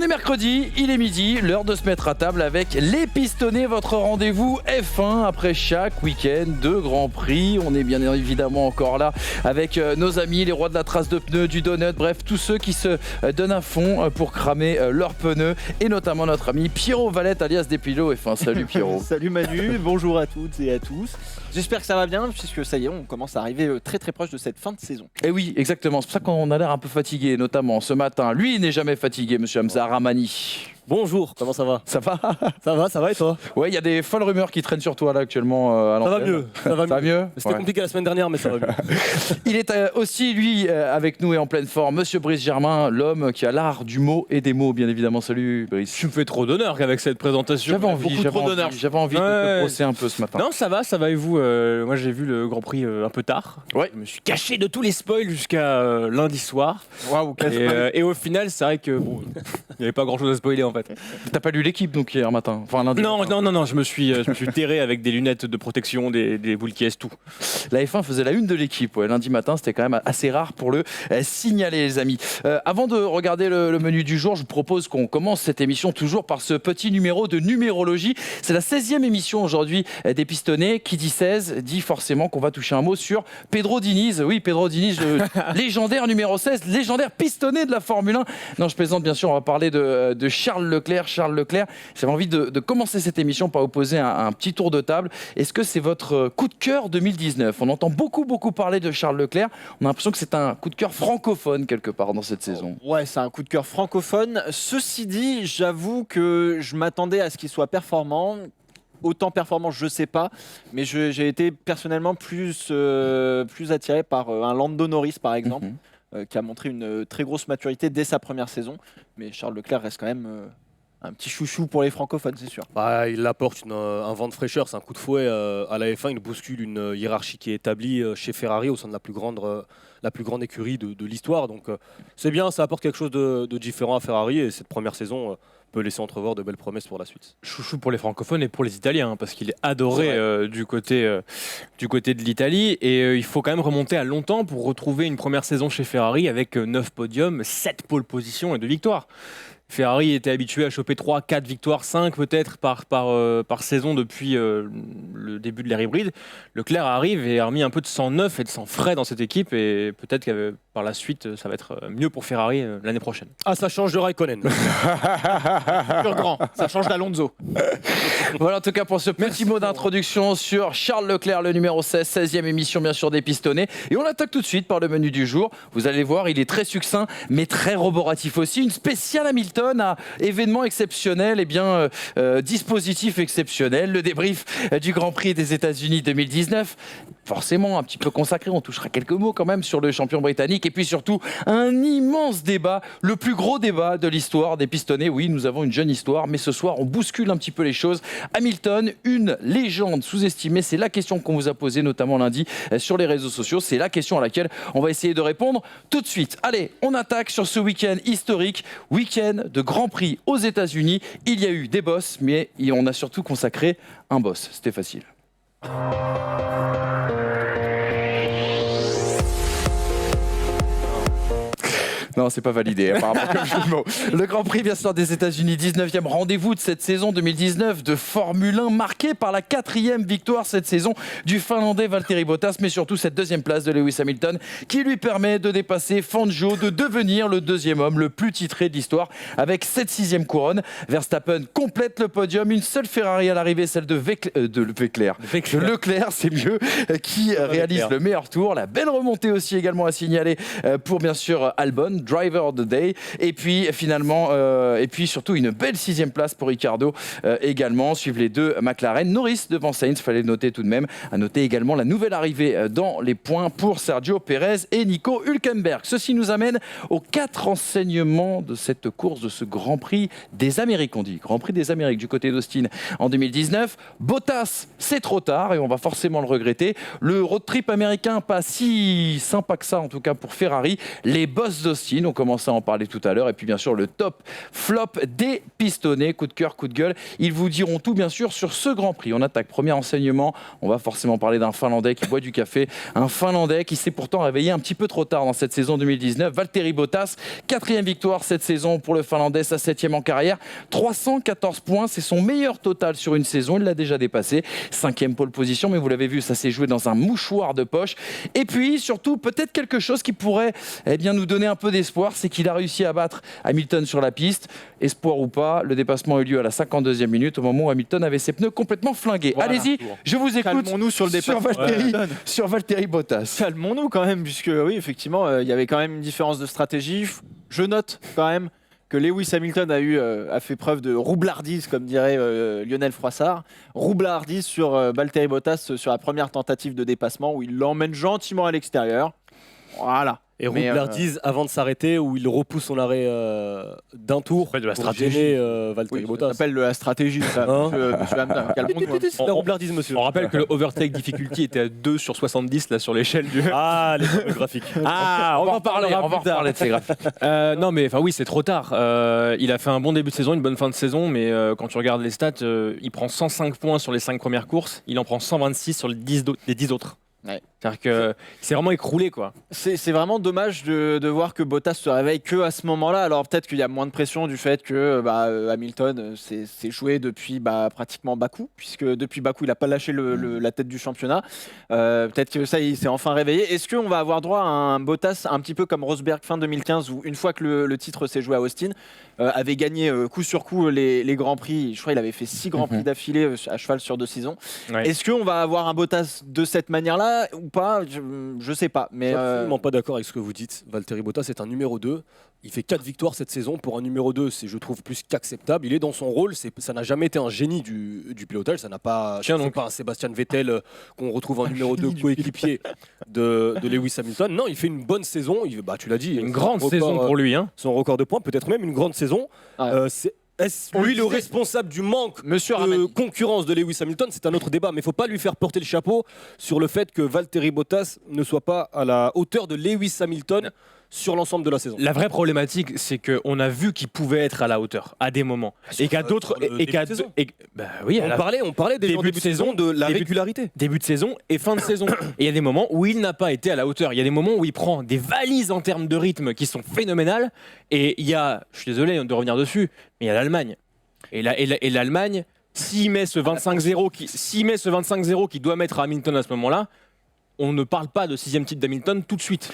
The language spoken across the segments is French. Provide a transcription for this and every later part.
On est mercredi, il est midi, l'heure de se mettre à table avec les pistonnés, votre rendez-vous F1 après chaque week-end de Grand Prix. On est bien évidemment encore là avec nos amis, les rois de la trace de pneus, du donut, bref, tous ceux qui se donnent à fond pour cramer leurs pneus et notamment notre ami Pierrot Valette alias Despilo F1. Salut Pierrot. Salut Manu, bonjour à toutes et à tous. J'espère que ça va bien puisque ça y est, on commence à arriver très très proche de cette fin de saison. Et oui, exactement, c'est pour ça qu'on a l'air un peu fatigué, notamment ce matin. Lui, il n'est jamais fatigué, monsieur Hamza Ramani. Bonjour, comment ça va? Ça va? Ça va et toi? Ouais, il y a des folles rumeurs qui traînent sur toi là actuellement à l'antenne. Ça va mieux. C'était Ouais. compliqué la semaine dernière, mais ça va mieux. Il est aussi, lui, avec nous et en pleine forme, monsieur Brice Germain, l'homme qui a l'art du mot et des mots, bien évidemment. Salut Brice. Tu me fais trop d'honneur qu'avec cette présentation. J'avais envie de te brosser un peu ce matin. Non, ça va et vous moi j'ai vu le Grand Prix un peu tard. Ouais. Je me suis caché de tous les spoils jusqu'à lundi soir. Waouh, Et au final, c'est vrai que bon, il n'y avait pas grand chose à spoiler en fait. T'as pas lu l'équipe donc hier matin? Enfin lundi. Non, je me suis terré avec des lunettes de protection, des boules qui tout. La F1 faisait la une de l'équipe. Ouais. Lundi matin, c'était quand même assez rare pour le signaler, les amis. Avant de regarder le menu du jour, je vous propose qu'on commence cette émission toujours par ce petit numéro de numérologie. C'est la 16e émission aujourd'hui des Pistonnés. Qui dit 16 dit forcément qu'on va toucher un mot sur Pedro Diniz. Oui, Pedro Diniz, le légendaire numéro 16, légendaire pistonné de la Formule 1. Non, je plaisante bien sûr, on va parler de Charles Leclerc. Charles Leclerc, j'avais envie de commencer cette émission par vous poser un petit tour de table. Est-ce que c'est votre coup de cœur 2019? On entend beaucoup parler de Charles Leclerc. On a l'impression que c'est un coup de cœur francophone quelque part dans cette saison. Ouais, c'est un coup de cœur francophone. Ceci dit, j'avoue que je m'attendais à ce qu'il soit performant. Autant performant, je sais pas, mais j'ai été personnellement plus attiré par un Lando Norris par exemple, qui a montré une très grosse maturité dès sa première saison. Mais Charles Leclerc reste quand même un petit chouchou pour les francophones, c'est sûr. Bah, il apporte un vent de fraîcheur, c'est un coup de fouet à la F1. Il bouscule une hiérarchie qui est établie chez Ferrari au sein de la plus grande écurie de l'histoire. Donc c'est bien, ça apporte quelque chose de différent à Ferrari et cette première saison peut laisser entrevoir de belles promesses pour la suite. Chouchou pour les francophones et pour les Italiens, parce qu'il est adoré du côté de l'Italie. Et il faut quand même remonter à longtemps pour retrouver une première saison chez Ferrari avec 9 podiums, 7 pole positions et 2 victoires. Ferrari était habitué à choper 3, 4 victoires, 5 peut-être par saison depuis le début de l'ère hybride. Leclerc arrive et a remis un peu de sang neuf et de sang frais dans cette équipe et peut-être que par la suite ça va être mieux pour Ferrari l'année prochaine. Ah, ça change de Raikkonen. Pur grand, ça change d'Alonso. Voilà en tout cas pour ce petit mot d'introduction sur Charles Leclerc, le numéro 16, 16e émission bien sûr des Pistonnés. Et on attaque tout de suite par le menu du jour. Vous allez voir, il est très succinct mais très roboratif aussi. Une spéciale Hamilton à événement exceptionnel et bien dispositif exceptionnel. Le débrief du Grand Prix des États-Unis 2019. Forcément un petit peu consacré, on touchera quelques mots quand même sur le champion britannique et puis surtout un immense débat, le plus gros débat de l'histoire des Pistonnés. Oui, nous avons une jeune histoire, mais ce soir on bouscule un petit peu les choses. Hamilton, une légende sous-estimée, c'est la question qu'on vous a posée notamment lundi sur les réseaux sociaux. C'est la question à laquelle on va essayer de répondre tout de suite. Allez, on attaque sur ce week-end historique, week-end de Grand Prix aux États-Unis. Il y a eu des boss, mais on a surtout consacré un boss. C'était facile. Non, c'est pas validé, apparemment, comme jeu de mots. Le Grand Prix, bien sûr, des États-Unis, 19e rendez-vous de cette saison 2019 de Formule 1, marqué par la 4e victoire cette saison du Finlandais Valtteri Bottas, mais surtout cette 2e place de Lewis Hamilton qui lui permet de dépasser Fangio, de devenir le 2e homme le plus titré de l'histoire avec cette 6e couronne. Verstappen complète le podium, une seule Ferrari à l'arrivée, celle de Leclerc, c'est mieux, qui réalise le meilleur tour. La belle remontée aussi également à signaler pour bien sûr Albon, Driver of the Day, et puis finalement et puis surtout une belle 6e place pour Ricciardo également. Suivent les deux McLaren, Norris devant Sainz, fallait le noter tout de même. À noter également la nouvelle arrivée dans les points pour Sergio Pérez et Nico Hülkenberg. Ceci nous amène aux 4 enseignements de cette course, de ce Grand Prix des Amériques. On dit Grand Prix des Amériques du côté d'Austin en 2019. Bottas, c'est trop tard et on va forcément le regretter. Le road trip américain pas si sympa que ça en tout cas pour Ferrari. Les boss d'Austin Austin. On commençait à en parler tout à l'heure. Et puis bien sûr le top flop des pistonnés. Coup de cœur, coup de gueule. Ils vous diront tout bien sûr sur ce Grand Prix. On attaque. Premier enseignement. On va forcément parler d'un Finlandais qui boit du café. Un Finlandais qui s'est pourtant réveillé un petit peu trop tard dans cette saison 2019. Valtteri Bottas, 4e victoire cette saison pour le Finlandais, sa 7e en carrière. 314 points, c'est son meilleur total sur une saison. Il l'a déjà dépassé. 5e pole position, mais vous l'avez vu, ça s'est joué dans un mouchoir de poche. Et puis surtout, peut-être quelque chose qui pourrait nous donner un peu d'espoir, c'est qu'il a réussi à battre Hamilton sur la piste. Espoir ou pas, le dépassement a eu lieu à la 52e minute, au moment où Hamilton avait ses pneus complètement flingués. Voilà. Allez-y, je vous écoute. Calmons-nous sur le dépassement. Sur Valtteri Bottas. Calmons-nous quand même, puisque oui, effectivement, il y avait quand même une différence de stratégie. Je note quand même que Lewis Hamilton a fait preuve de roublardise, comme dirait Lionel Froissart. Roublardise sur Valtteri Bottas sur la première tentative de dépassement, où il l'emmène gentiment à l'extérieur. Voilà. Et roublardise avant de s'arrêter, où il repousse son arrêt d'un tour de la pour stratégie. gêner Valtteri Ça Bottas. s'appelle la stratégie, ça, Hein monsieur Hamdan. Calmons-nous. C'est de la roublardise, monsieur. On rappelle que le overtake difficulty était à 2 sur 70 là sur l'échelle du. Ah, les fameux graphiques. Ah, on va en parler. On va reparler de ces graphiques. Non mais enfin oui, c'est trop tard. Il a fait un bon début de saison, une bonne fin de saison, mais quand tu regardes les stats, il prend 105 points sur les 5 premières courses, il en prend 126 sur les 10 autres. Ouais. C'est-à-dire que c'est vraiment écroulé quoi. C'est vraiment dommage de voir que Bottas se réveille que à ce moment-là. Alors peut-être qu'il y a moins de pression du fait que Hamilton s'est joué depuis pratiquement Bakou, puisque depuis Bakou il n'a pas lâché la tête du championnat. Peut-être que ça il s'est enfin réveillé. Est-ce qu'on va avoir droit à un Bottas un petit peu comme Rosberg fin 2015, où une fois que le titre s'est joué à Austin, avait gagné coup sur coup les grands prix. Je crois qu'il avait fait 6 grands prix d'affilée à cheval sur 2 saisons. Ouais. Est-ce qu'on va avoir un Bottas de cette manière-là ou pas? Je sais pas, mais Je suis absolument pas d'accord avec ce que vous dites. Valtteri Bottas est un numéro 2. Il fait 4 victoires cette saison. Pour un numéro 2, c'est, je trouve, plus qu'acceptable. Il est dans son rôle. Ça n'a jamais été un génie du pilotage. Ça n'a pas, Tiens, c'est donc. pas un Sébastien Vettel qu'on retrouve en numéro 2 coéquipier de Lewis Hamilton. Non, il fait une bonne saison. Tu l'as dit. Une grande saison pour lui hein. Son record de points, peut-être même une grande saison. Ouais. Est-ce On lui le le disait. responsable du manque Monsieur de Ramani. concurrence de Lewis Hamilton? C'est un autre débat, mais il ne faut pas lui faire porter le chapeau sur le fait que Valtteri Bottas ne soit pas à la hauteur de Lewis Hamilton sur l'ensemble de la saison. La vraie problématique, c'est qu'on a vu qu'il pouvait être à la hauteur à des moments, et qu'à d'autres, sur le début de saison. oui, On parlait déjà en début de saison de la régularité. début de saison et fin de saison. Et il y a des moments où il n'a pas été à la hauteur. Il y a des moments où il prend des valises en termes de rythme qui sont phénoménales. Et il y a, je suis désolé de revenir dessus, mais il y a l'Allemagne. Et l'Allemagne, s'il met ce 25-0 qu'il doit mettre à Hamilton à ce moment-là, on ne parle pas de 6e titre d'Hamilton tout de suite.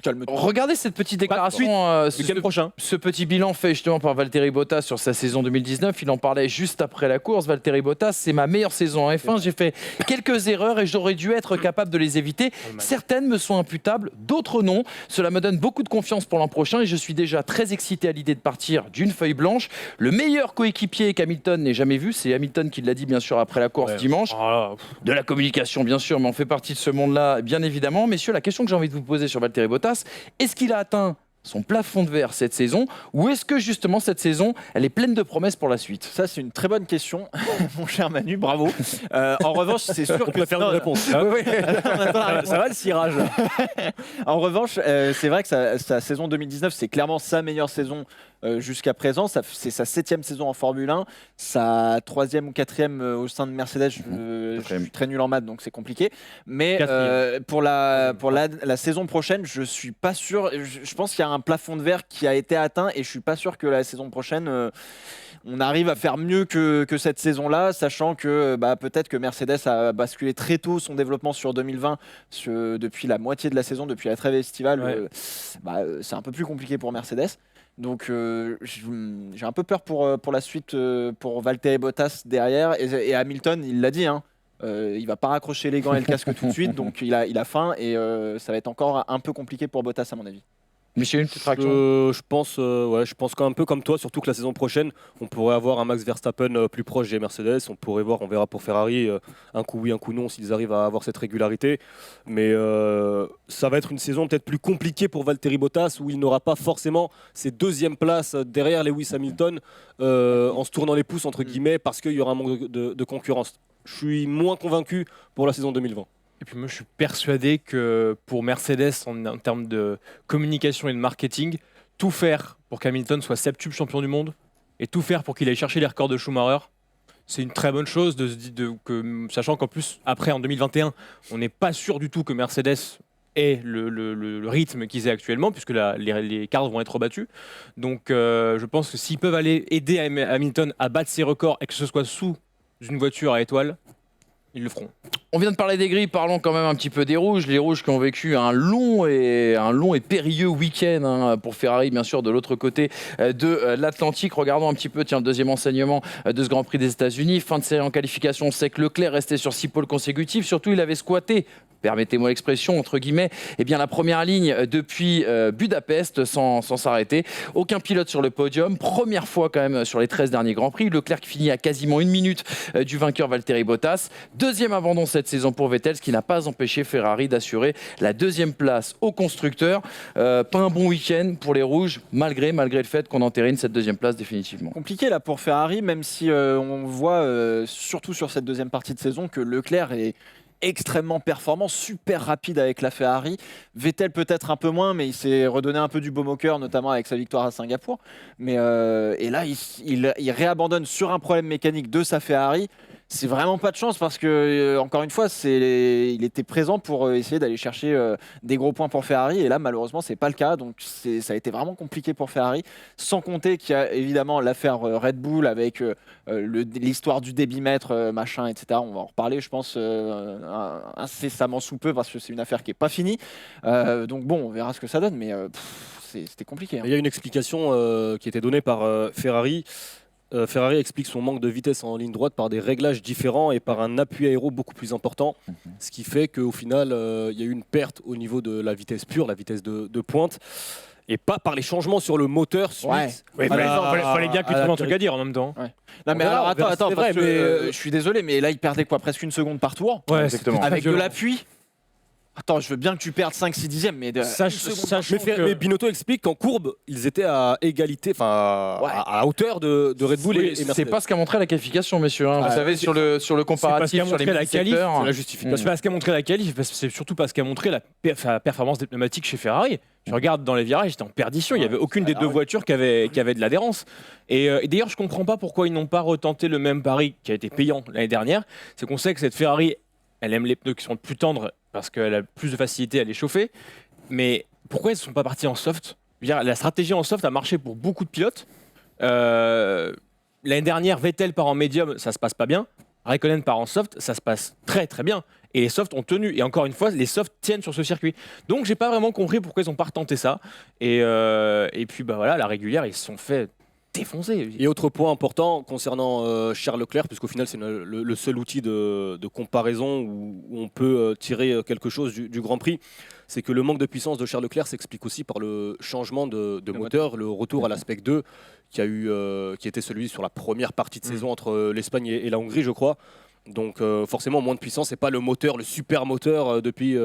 Calme-toi. Regardez cette petite Pas déclaration, Le week-end prochain. ce petit bilan fait justement par Valtteri Bottas sur sa saison 2019. Il en parlait juste après la course. Valtteri Bottas, c'est ma meilleure saison en F1. J'ai fait quelques erreurs et j'aurais dû être capable de les éviter. Certaines me sont imputables, d'autres non. Cela me donne beaucoup de confiance pour l'an prochain et je suis déjà très excité à l'idée de partir d'une feuille blanche. Le meilleur coéquipier qu'Hamilton n'ait jamais vu, c'est Hamilton qui l'a dit bien sûr après la course dimanche. Oh là, De la communication, bien sûr, mais on fait partie de ce monde-là, bien évidemment. Messieurs, la question que j'ai envie de vous poser sur Valtteri Bottas, est-ce qu'il a atteint son plafond de verre cette saison, ou est-ce que justement cette saison, elle est pleine de promesses pour la suite? Ça, c'est une très bonne question, mon cher Manu, bravo. En revanche, c'est sûr On que... préfère une réponse. Ça va le cirage là. En revanche, c'est vrai que sa saison 2019, c'est clairement sa meilleure saison jusqu'à présent. C'est sa 7e saison en Formule 1, sa 3e ou 4e au sein de Mercedes. Je suis très nul en maths, donc c'est compliqué. Mais pour la saison prochaine, je suis pas sûr. Je pense qu'il y a un plafond de verre qui a été atteint et je suis pas sûr que la saison prochaine on arrive à faire mieux que cette saison-là, sachant que peut-être que Mercedes a basculé très tôt son développement sur 2020, depuis la moitié de la saison, depuis la trêve estivale. C'est un peu plus compliqué pour Mercedes. Donc j'ai un peu peur pour la suite pour Valtteri Bottas derrière. Et Hamilton, il l'a dit, hein, il va pas raccrocher les gants et le casque tout de suite, donc il a faim et ça va être encore un peu compliqué pour Bottas à mon avis. Michel, une petite réaction? Je pense un peu comme toi, surtout que la saison prochaine, on pourrait avoir un Max Verstappen plus proche des Mercedes. On verra pour Ferrari, un coup oui, un coup non, s'ils arrivent à avoir cette régularité. Mais ça va être une saison peut-être plus compliquée pour Valtteri Bottas, où il n'aura pas forcément ses 2e places derrière Lewis Hamilton, en se tournant les pouces, entre guillemets, parce qu'il y aura un manque de concurrence. Je suis moins convaincu pour la saison 2020. Et puis moi, je suis persuadé que pour Mercedes, en termes de communication et de marketing, tout faire pour qu'Hamilton soit septuple champion du monde et tout faire pour qu'il aille chercher les records de Schumacher. C'est une très bonne chose, sachant qu'en plus, après, en 2021, on n'est pas sûr du tout que Mercedes ait le rythme qu'ils aient actuellement, puisque les cartes vont être rebattues. Donc, je pense que s'ils peuvent aller aider Hamilton à battre ses records et que ce soit sous une voiture à étoiles, ils le feront. On vient de parler des grilles, parlons quand même un petit peu des rouges. Les rouges qui ont vécu un long et périlleux week-end pour Ferrari, bien sûr, de l'autre côté de l'Atlantique. Regardons un petit peu, le deuxième enseignement de ce Grand Prix des États-Unis. Fin de série en qualification, on sait que Leclerc restait sur 6 pôles consécutifs. Surtout, il avait squatté, permettez-moi l'expression, entre guillemets, la première ligne depuis Budapest sans s'arrêter. Aucun pilote sur le podium. Première fois quand même sur les 13 derniers Grands Prix. Leclerc qui finit à quasiment 1 minute du vainqueur Valtteri Bottas. Deuxième abandon cette saison pour Vettel, ce qui n'a pas empêché Ferrari d'assurer la deuxième place au constructeur. Pas un bon week-end pour les rouges, malgré le fait qu'on entérine cette deuxième place définitivement. Compliqué là pour Ferrari, même si on voit surtout sur cette deuxième partie de saison que Leclerc est extrêmement performant, super rapide avec la Ferrari. Vettel peut-être un peu moins, mais il s'est redonné un peu du baume au cœur, notamment avec sa victoire à Singapour. Mais et là, il réabandonne sur un problème mécanique de sa Ferrari. C'est vraiment pas de chance parce que, encore une fois, il était présent pour essayer d'aller chercher des gros points pour Ferrari. Et là, malheureusement, c'est pas le cas. Donc, ça a été vraiment compliqué pour Ferrari. Sans compter qu'il y a évidemment l'affaire Red Bull avec l'histoire du débitmètre, machin, etc. On va en reparler, je pense, incessamment sous peu parce que c'est une affaire qui est pas finie. Donc, bon, on verra ce que ça donne. Mais c'était compliqué. Il y a une explication qui était donnée par Ferrari. Ferrari explique son manque de vitesse en ligne droite par des réglages différents et par un appui aéro beaucoup plus important, ce qui fait qu'au final, il y a eu une perte au niveau de la vitesse pure, la vitesse de pointe, et pas par les changements sur le moteur suite. Il fallait bien qu'il trouve un truc à dire en même temps. Ouais. Non mais alors attends, c'est vrai, mais je suis désolé, mais là il perdait quoi, presque 1 seconde par tour, Ouais, exactement. avec de l'appui. Attends, je veux bien que tu perdes 5-6 dixièmes, mais Mais Binotto explique qu'en courbe, ils étaient à égalité, à la hauteur de Red Bull et Mercedes. C'est pas ce qu'a montré la qualification, messieurs. Vous savez, sur le comparatif, sur les la qualif, secteurs, C'est la justification. C'est pas ce qu'a montré la qualif, c'est surtout pas ce qu'a montré la performance des pneumatiques chez Ferrari. Je regarde dans les virages, j'étais en perdition. Il n'y avait aucune des deux voitures qui avait de l'adhérence. Et d'ailleurs, je comprends pas pourquoi ils n'ont pas retenté le même pari qui a été payant l'année dernière. C'est qu'on sait que cette Ferrari, elle aime les pneus qui sont plus tendres parce qu'elle a plus de facilité à les chauffer. Mais pourquoi ils ne sont pas partis en soft ? Je veux dire, la stratégie en soft a marché pour beaucoup de pilotes. L'année dernière, Vettel part en médium, ça se passe pas bien. Raikkonen part en soft, ça se passe très très bien. Et les softs ont tenu. Et encore une fois, les softs tiennent sur ce circuit. Donc, j'ai pas vraiment compris pourquoi ils n'ont pas retenté ça. Et puis, voilà, la régulière, ils se sont fait défoncer. Et autre point important concernant Charles Leclerc, puisqu'au final c'est le seul outil de comparaison où on peut tirer quelque chose du Grand Prix, c'est que le manque de puissance de Charles Leclerc s'explique aussi par le changement de moteur, le retour à l'aspect 2 qui était celui sur la première partie de saison entre l'Espagne et la Hongrie, je crois. Donc forcément moins de puissance, c'est pas le moteur, le super moteur depuis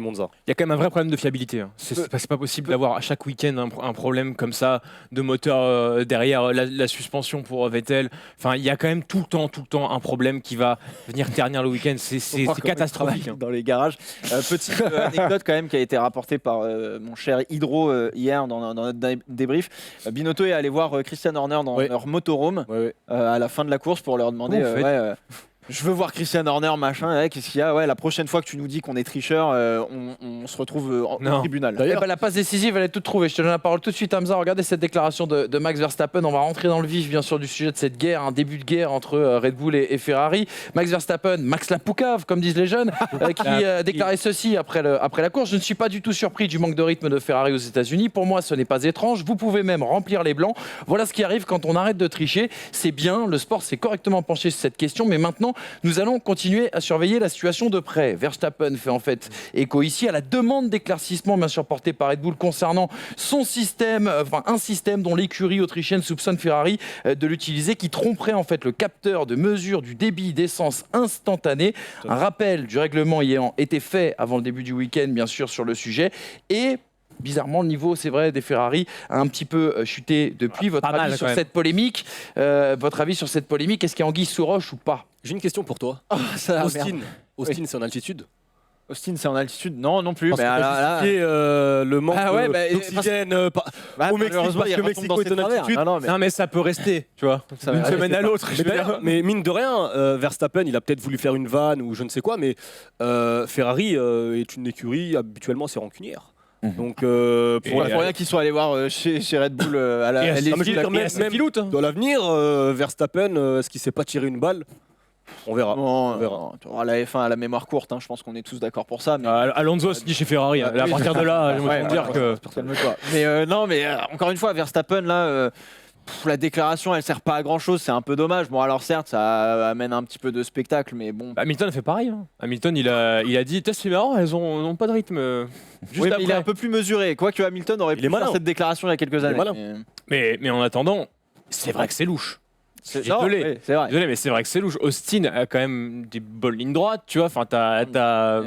Monza. Il y a quand même un vrai problème de fiabilité. C'est pas possible d'avoir à chaque week-end un problème comme ça de moteur derrière la suspension pour Vettel. Enfin, il y a quand même tout le temps un problème qui va venir ternir le week-end. C'est catastrophique. Dans les garages. Petite anecdote quand même qui a été rapportée par mon cher Hydro hier dans notre débrief. Binotto est allé voir Christian Horner dans leur motorhome à la fin de la course pour leur demander je veux voir Christian Horner, machin, qu'est-ce qu'il y a ? La prochaine fois que tu nous dis qu'on est tricheur, on se retrouve au tribunal. D'ailleurs, la passe décisive, elle est toute trouvée. Je te donne la parole tout de suite, Hamza. Regardez cette déclaration de Max Verstappen. On va rentrer dans le vif, bien sûr, du sujet de cette guerre, un début de guerre entre Red Bull et Ferrari. Max Verstappen, Max la Poucave, comme disent les jeunes, qui déclarait ceci après la course. Je ne suis pas du tout surpris du manque de rythme de Ferrari aux États-Unis. Pour moi, ce n'est pas étrange. Vous pouvez même remplir les blancs. Voilà ce qui arrive quand on arrête de tricher. C'est bien, le sport s'est correctement penché sur cette question, mais maintenant, nous allons continuer à surveiller la situation de près. Verstappen fait en fait écho ici à la demande d'éclaircissement bien sûr portée par Red Bull concernant son système, un système dont l'écurie autrichienne soupçonne Ferrari de l'utiliser, qui tromperait en fait le capteur de mesure du débit d'essence instantané. Un rappel du règlement ayant été fait avant le début du week-end bien sûr sur le sujet, et bizarrement, le niveau, c'est vrai, des Ferrari a un petit peu chuté depuis. Votre avis sur cette polémique, est-ce qu'il y a anguille sous roche ou pas ? J'ai une question pour toi. Austin, c'est en altitude ? Austin, c'est en altitude? Non plus. Parce Mais qu'on peut là, justifier, le manque d'oxygène au Mexique, malheureusement, parce il que retombe Mexico dans est ses en travers. altitude. Non, mais ça peut rester, tu vois, Ça d'une va semaine rester, à l'autre. je veux dire. Mais mine de rien, Verstappen, il a peut-être voulu faire une vanne ou je ne sais quoi, mais Ferrari est une écurie habituellement assez rancunière. Donc, Pour rien qu'ils soient allés voir chez Red Bull à la Et à- LSU, mais je veux la dire, pièce. même dans l'avenir, Verstappen, est-ce qu'il s'est pas tiré une balle? On verra. Bon, On verra. tu auras la F1 à la mémoire courte, hein, je pense qu'on est tous d'accord pour ça. Mais... Alonso se dit chez Ferrari. À Oui. partir de là, je Ouais, me dire que. calme-toi. Mais non, mais encore une fois, Verstappen, là, la déclaration, elle sert pas à grand-chose, c'est un peu dommage. Bon, alors certes, ça amène un petit peu de spectacle, mais bon. Hamilton a fait pareil. Hein. Hamilton, il a dit, c'est marrant, elles ont pas de rythme. Juste Oui, mais après. il est un peu plus mesuré. Quoique Hamilton aurait Il pu est malin. faire cette déclaration il y a quelques est années. malin. Mais en attendant, c'est vrai que c'est louche. Non, Désolé. oui, c'est vrai. Désolé, mais c'est vrai que c'est louche. Austin a quand même des bonnes lignes droites, tu vois. Enfin, t'as de la.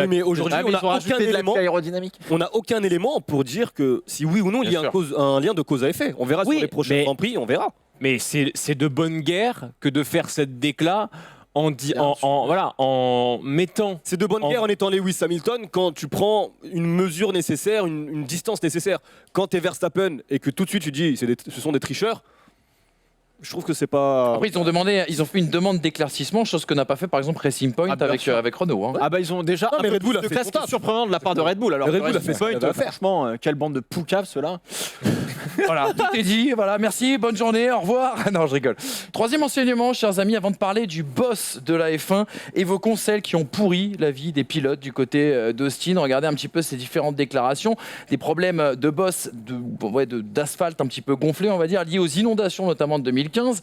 Oui, mais aujourd'hui, Ah, mais on ils ont n'a rajouté aucun de la élément. aérodynamique. On n'a aucun élément pour dire que si oui ou non il y a Bien un lien de cause à effet. On verra Oui, sur les prochains mais- Grands Prix, on verra. Mais c'est de bonne guerre que de faire cette déclat en mettant. C'est de bonne guerre en étant Lewis Hamilton quand tu prends une mesure nécessaire, une distance nécessaire. Quand tu es Verstappen et que tout de suite tu dis ce sont des tricheurs, je trouve que c'est pas. Après, ils ont fait une demande d'éclaircissement, chose que n'a pas fait par exemple Racing Point Ah, bien avec, sûr. avec Renault. Hein. Ah bah ils ont déjà Non, mais un peu Red Bull plus a de fait classe son qui est taf. surprenant de la part de Red Bull. Alors Red que Bull a fait Racing ce qu'il Point, avait à faire. franchement, quelle bande de poucaves ceux-là. Voilà, tout est dit. Voilà, merci, bonne journée, au revoir. Non, je rigole. Troisième enseignement, chers amis, avant de parler du boss de la F1, évoquons celles qui ont pourri la vie des pilotes du côté d'Austin. Regardez un petit peu ces différentes déclarations, des problèmes de boss, d'asphalte un petit peu gonflé, on va dire, liés aux inondations notamment de 2015.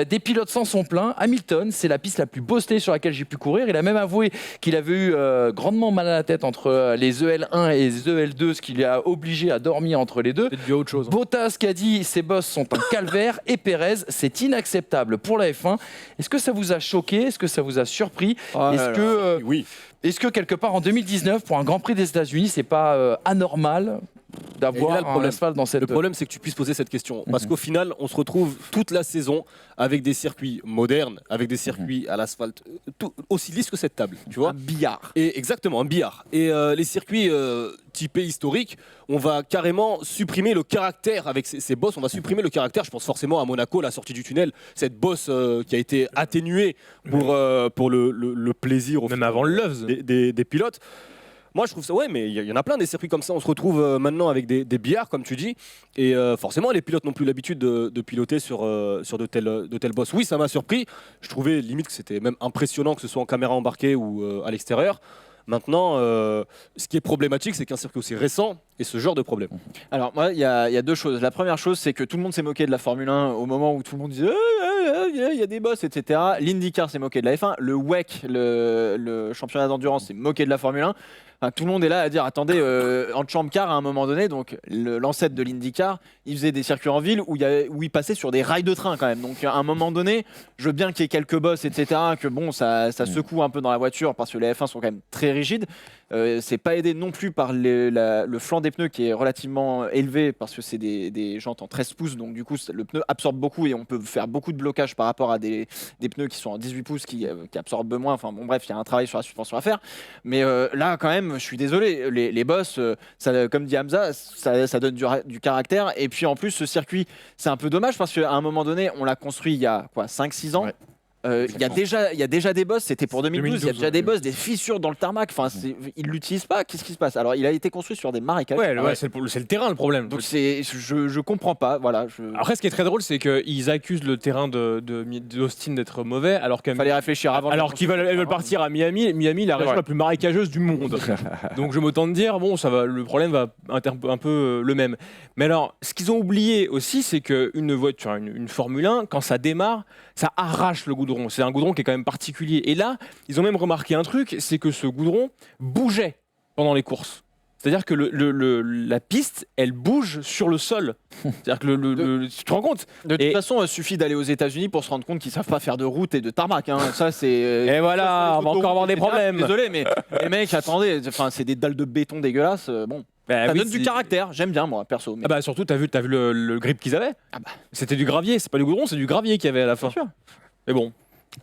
Des pilotes s'en sont plaints. Hamilton, c'est la piste la plus bossée sur laquelle j'ai pu courir. Il a même avoué qu'il avait eu grandement mal à la tête entre les EL1 et les EL2, ce qui l'a obligé à dormir entre les deux. C'est dû à autre chose. Bottas qui a dit ces boss sont un calvaire et Pérez, c'est inacceptable pour la F1. Est-ce que ça vous a choqué? Est-ce que ça vous a surpris? Oui. Est-ce que quelque part en 2019, pour un Grand Prix des États-Unis, c'est pas anormal Et là, d'avoir le un problème- asphalte dans cette... Le problème, c'est que tu puisses poser cette question. Parce qu'au final, on se retrouve toute la saison avec des circuits modernes, avec des circuits à l'asphalte aussi lisses que cette table, tu vois. Un billard. Et exactement, un billard. Et les circuits typés historiques, on va carrément supprimer le caractère avec ces bosses. On va supprimer le caractère. Je pense forcément à Monaco, la sortie du tunnel, cette bosse qui a été atténuée pour le plaisir au Même final avant le Loves. des pilotes. Moi, je trouve ça, ouais, mais il y en a plein des circuits comme ça. On se retrouve maintenant avec des billards, comme tu dis. Et forcément, les pilotes n'ont plus l'habitude de piloter sur de telles bosses. Oui, ça m'a surpris. Je trouvais limite que c'était même impressionnant que ce soit en caméra embarquée ou à l'extérieur. Maintenant, ce qui est problématique, c'est qu'un circuit aussi récent ait ce genre de problème. Alors moi, il y a deux choses. La première chose, c'est que tout le monde s'est moqué de la Formule 1 au moment où tout le monde disait il y a des boss, etc. L'IndyCar s'est moqué de la F1. Le WEC, le championnat d'endurance, s'est moqué de la Formule 1. Enfin, tout le monde est là à dire attendez, en Champ Car à un moment donné, donc l'ancêtre de l'IndyCar, il faisait des circuits en ville où il passait sur des rails de train quand même. Donc à un moment donné, je veux bien qu'il y ait quelques bosses, etc. Que bon, ça secoue un peu dans la voiture parce que les F1 sont quand même très rigides. C'est pas aidé non plus par le flanc des pneus qui est relativement élevé parce que c'est des jantes en 13 pouces, donc du coup le pneu absorbe beaucoup et on peut faire beaucoup de blocage par rapport à des pneus qui sont en 18 pouces qui absorbent moins. Enfin bon bref, il y a un travail sur la suspension à faire. Mais là quand même, je suis désolé, les boss, ça, comme dit Hamza, ça donne du caractère. Et puis en plus ce circuit, c'est un peu dommage parce qu'à un moment donné, on l'a construit il y a 5-6 ans. Ouais. Il y a déjà des bosses, c'était pour 2012, il y a déjà des ouais. bosses, des fissures dans le tarmac, enfin, ils l'utilisent pas, qu'est-ce qui se passe? Alors il a été construit sur des marécages. Ouais, c'est le terrain le problème. Donc je comprends pas, voilà. Après, ce qui est très drôle, c'est qu'ils accusent le terrain d'Austin d'être mauvais, alors Il fallait réfléchir avant. Alors qu'ils veulent partir à Miami, la région vrai. la plus marécageuse du monde. Donc je m'entends de dire, bon, ça va, le problème va être un peu le même. Mais alors, ce qu'ils ont oublié aussi, c'est qu'une voiture, une Formule 1, quand ça démarre, ça arrache le goudron. C'est un goudron qui est quand même particulier. Et là, ils ont même remarqué un truc, c'est que ce goudron bougeait pendant les courses. C'est-à-dire que la piste, elle bouge sur le sol. C'est-à-dire que tu te rends compte? De toute façon, il suffit d'aller aux États-Unis pour se rendre compte qu'ils savent pas faire de route et de tarmac. Hein. Ça, c'est. Et voilà, on va encore avoir des problèmes. Désolé, mais les mecs, attendez, enfin, c'est des dalles de béton dégueulasses. Bon, Bah ça oui, donne du caractère. J'aime bien moi, perso. Mais... Ah bah surtout, t'as vu le grip qu'ils avaient? Ah bah. C'était du gravier, c'est pas du goudron, c'est du gravier qu'il y avait à la fin. Bien sûr. Mais bon.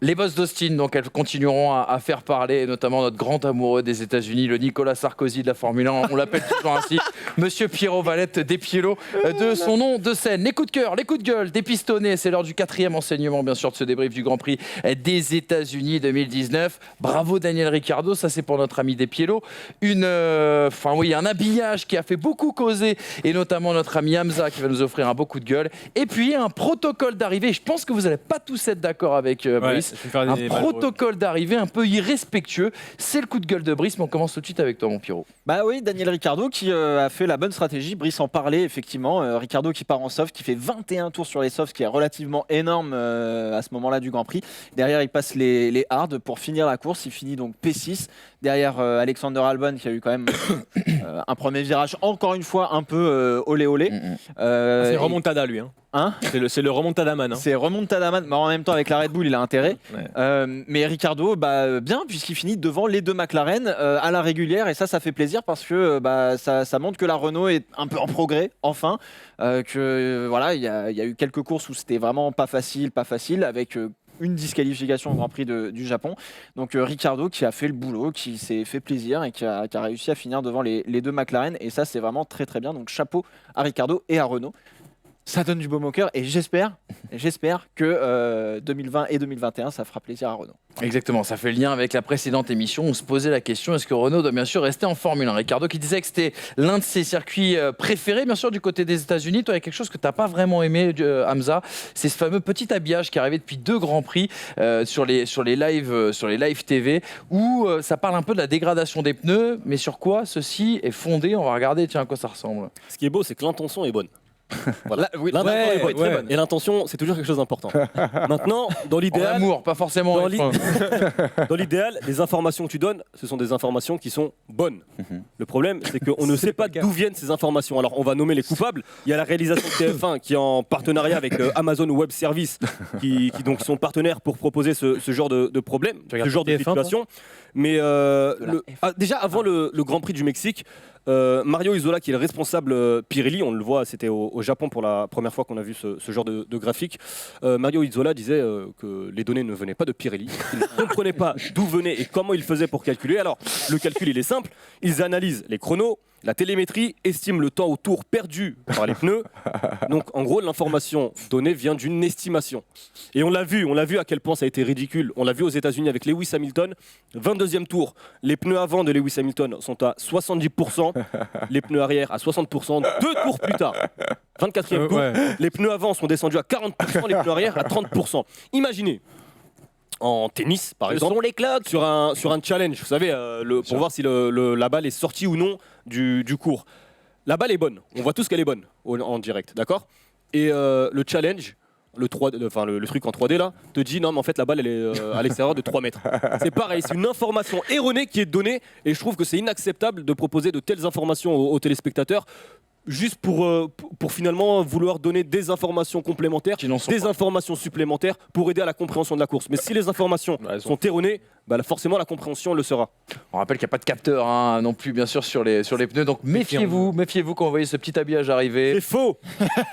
Les boss d'Austin, donc elles continueront à faire parler, notamment notre grand amoureux des États-Unis, le Nicolas Sarkozy de la Formule 1, on l'appelle toujours ainsi, Monsieur Pierrot Valette des Piello, de son nom de scène. Les coups de cœur, les coups de gueule, des pistonnés, c'est l'heure du 4e enseignement, bien sûr, de ce débrief du Grand Prix des États-Unis 2019. Bravo Daniel Ricciardo, ça c'est pour notre ami des Piello. Un habillage qui a fait beaucoup causer, et notamment notre ami Hamza qui va nous offrir un beau coup de gueule. Et puis un protocole d'arrivée, je pense que vous n'allez pas tous être d'accord avec Brice. Un protocole d'arrivée un peu irrespectueux. C'est le coup de gueule de Brice, mais on commence tout de suite avec toi, mon Pierrot. Bah oui, Daniel Ricciardo qui a fait la bonne stratégie. Brice en parlait, effectivement. Ricciardo qui part en soft, qui fait 21 tours sur les softs, ce qui est relativement énorme à ce moment-là du Grand Prix. Derrière, il passe les hards pour finir la course. Il finit donc P6. Derrière, Alexander Albon qui a eu quand même un premier virage, encore une fois, un peu olé olé. C'est remontada, lui. C'est le remontada man. C'est remontada man, mais en même temps, avec la Red Bull, il a intérêt. Ouais. Mais Ricciardo, bien, puisqu'il finit devant les deux McLaren à la régulière. Et ça fait plaisir parce que ça montre que la Renault est un peu en progrès, enfin. Il y a eu quelques courses où c'était vraiment pas facile, avec une disqualification au Grand Prix du Japon. Donc Ricciardo qui a fait le boulot, qui s'est fait plaisir et qui a réussi à finir devant les deux McLaren. Et ça, c'est vraiment très très bien. Donc chapeau à Ricciardo et à Renault. Ça donne du baume au cœur et j'espère que 2020 et 2021, ça fera plaisir à Renault. Exactement, ça fait le lien avec la précédente émission. On se posait la question, est-ce que Renault doit bien sûr rester en Formule 1 ? Ricciardo qui disait que c'était l'un de ses circuits préférés, bien sûr, du côté des États-Unis. Toi, il y a quelque chose que tu n'as pas vraiment aimé, Hamza, c'est ce fameux petit habillage qui est arrivé depuis 2 Grands Prix sur les live TV, où ça parle un peu de la dégradation des pneus, mais sur quoi ceci est fondé ? On va regarder, tiens, à quoi ça ressemble. Ce qui est beau, c'est que l'intention est bonne. Voilà. L'intention est très bonne. Et l'intention, c'est toujours quelque chose d'important. Maintenant, dans l'idéal, amour, pas forcément. Dans l'idéal, les informations que tu donnes, ce sont des informations qui sont bonnes. Le problème, c'est qu'on ne sait pas d'où viennent ces informations. Alors, on va nommer les coupables. Il y a la réalisation de TF1 qui est en partenariat avec Amazon Web Services, qui donc sont partenaires pour proposer ce genre de problème, ce genre de situation. Mais déjà, avant le Grand Prix du Mexique, Mario Isola, qui est le responsable Pirelli, on le voit, c'était au Japon pour la première fois qu'on a vu ce genre de graphique. Mario Isola disait que les données ne venaient pas de Pirelli, qu'ils ne comprenaient pas d'où venaient et comment ils faisaient pour calculer. Alors, le calcul, il est simple. Ils analysent les chronos, la télémétrie, estiment le temps au tour perdu par les pneus. Donc, en gros, l'information donnée vient d'une estimation. Et on l'a vu à quel point ça a été ridicule. On l'a vu aux États-Unis avec Lewis Hamilton. 22e tour, les pneus avant de Lewis Hamilton sont à 70%, les pneus arrière à 60%. 2 tours plus tard, 24e tour, les pneus avant sont descendus à 40%, les pneus arrière à 30%. Imaginez. En tennis, par exemple, les cloques. sur un challenge, vous savez, pour voir si la balle est sortie ou non du cours. La balle est bonne, on voit tous qu'elle est bonne en direct, d'accord ? Et le challenge, le truc en 3D là, te dit non mais en fait la balle elle est à l'extérieur de 3 mètres. C'est pareil, c'est une information erronée qui est donnée et je trouve que c'est inacceptable de proposer de telles informations aux téléspectateurs. Juste pour finalement vouloir donner des informations complémentaires, des informations supplémentaires pour aider à la compréhension de la course. Mais si les informations sont erronées, forcément la compréhension le sera. On rappelle qu'il n'y a pas de capteur non plus, bien sûr, sur les pneus. Donc méfiez-vous quand vous voyez ce petit habillage arriver. C'est faux.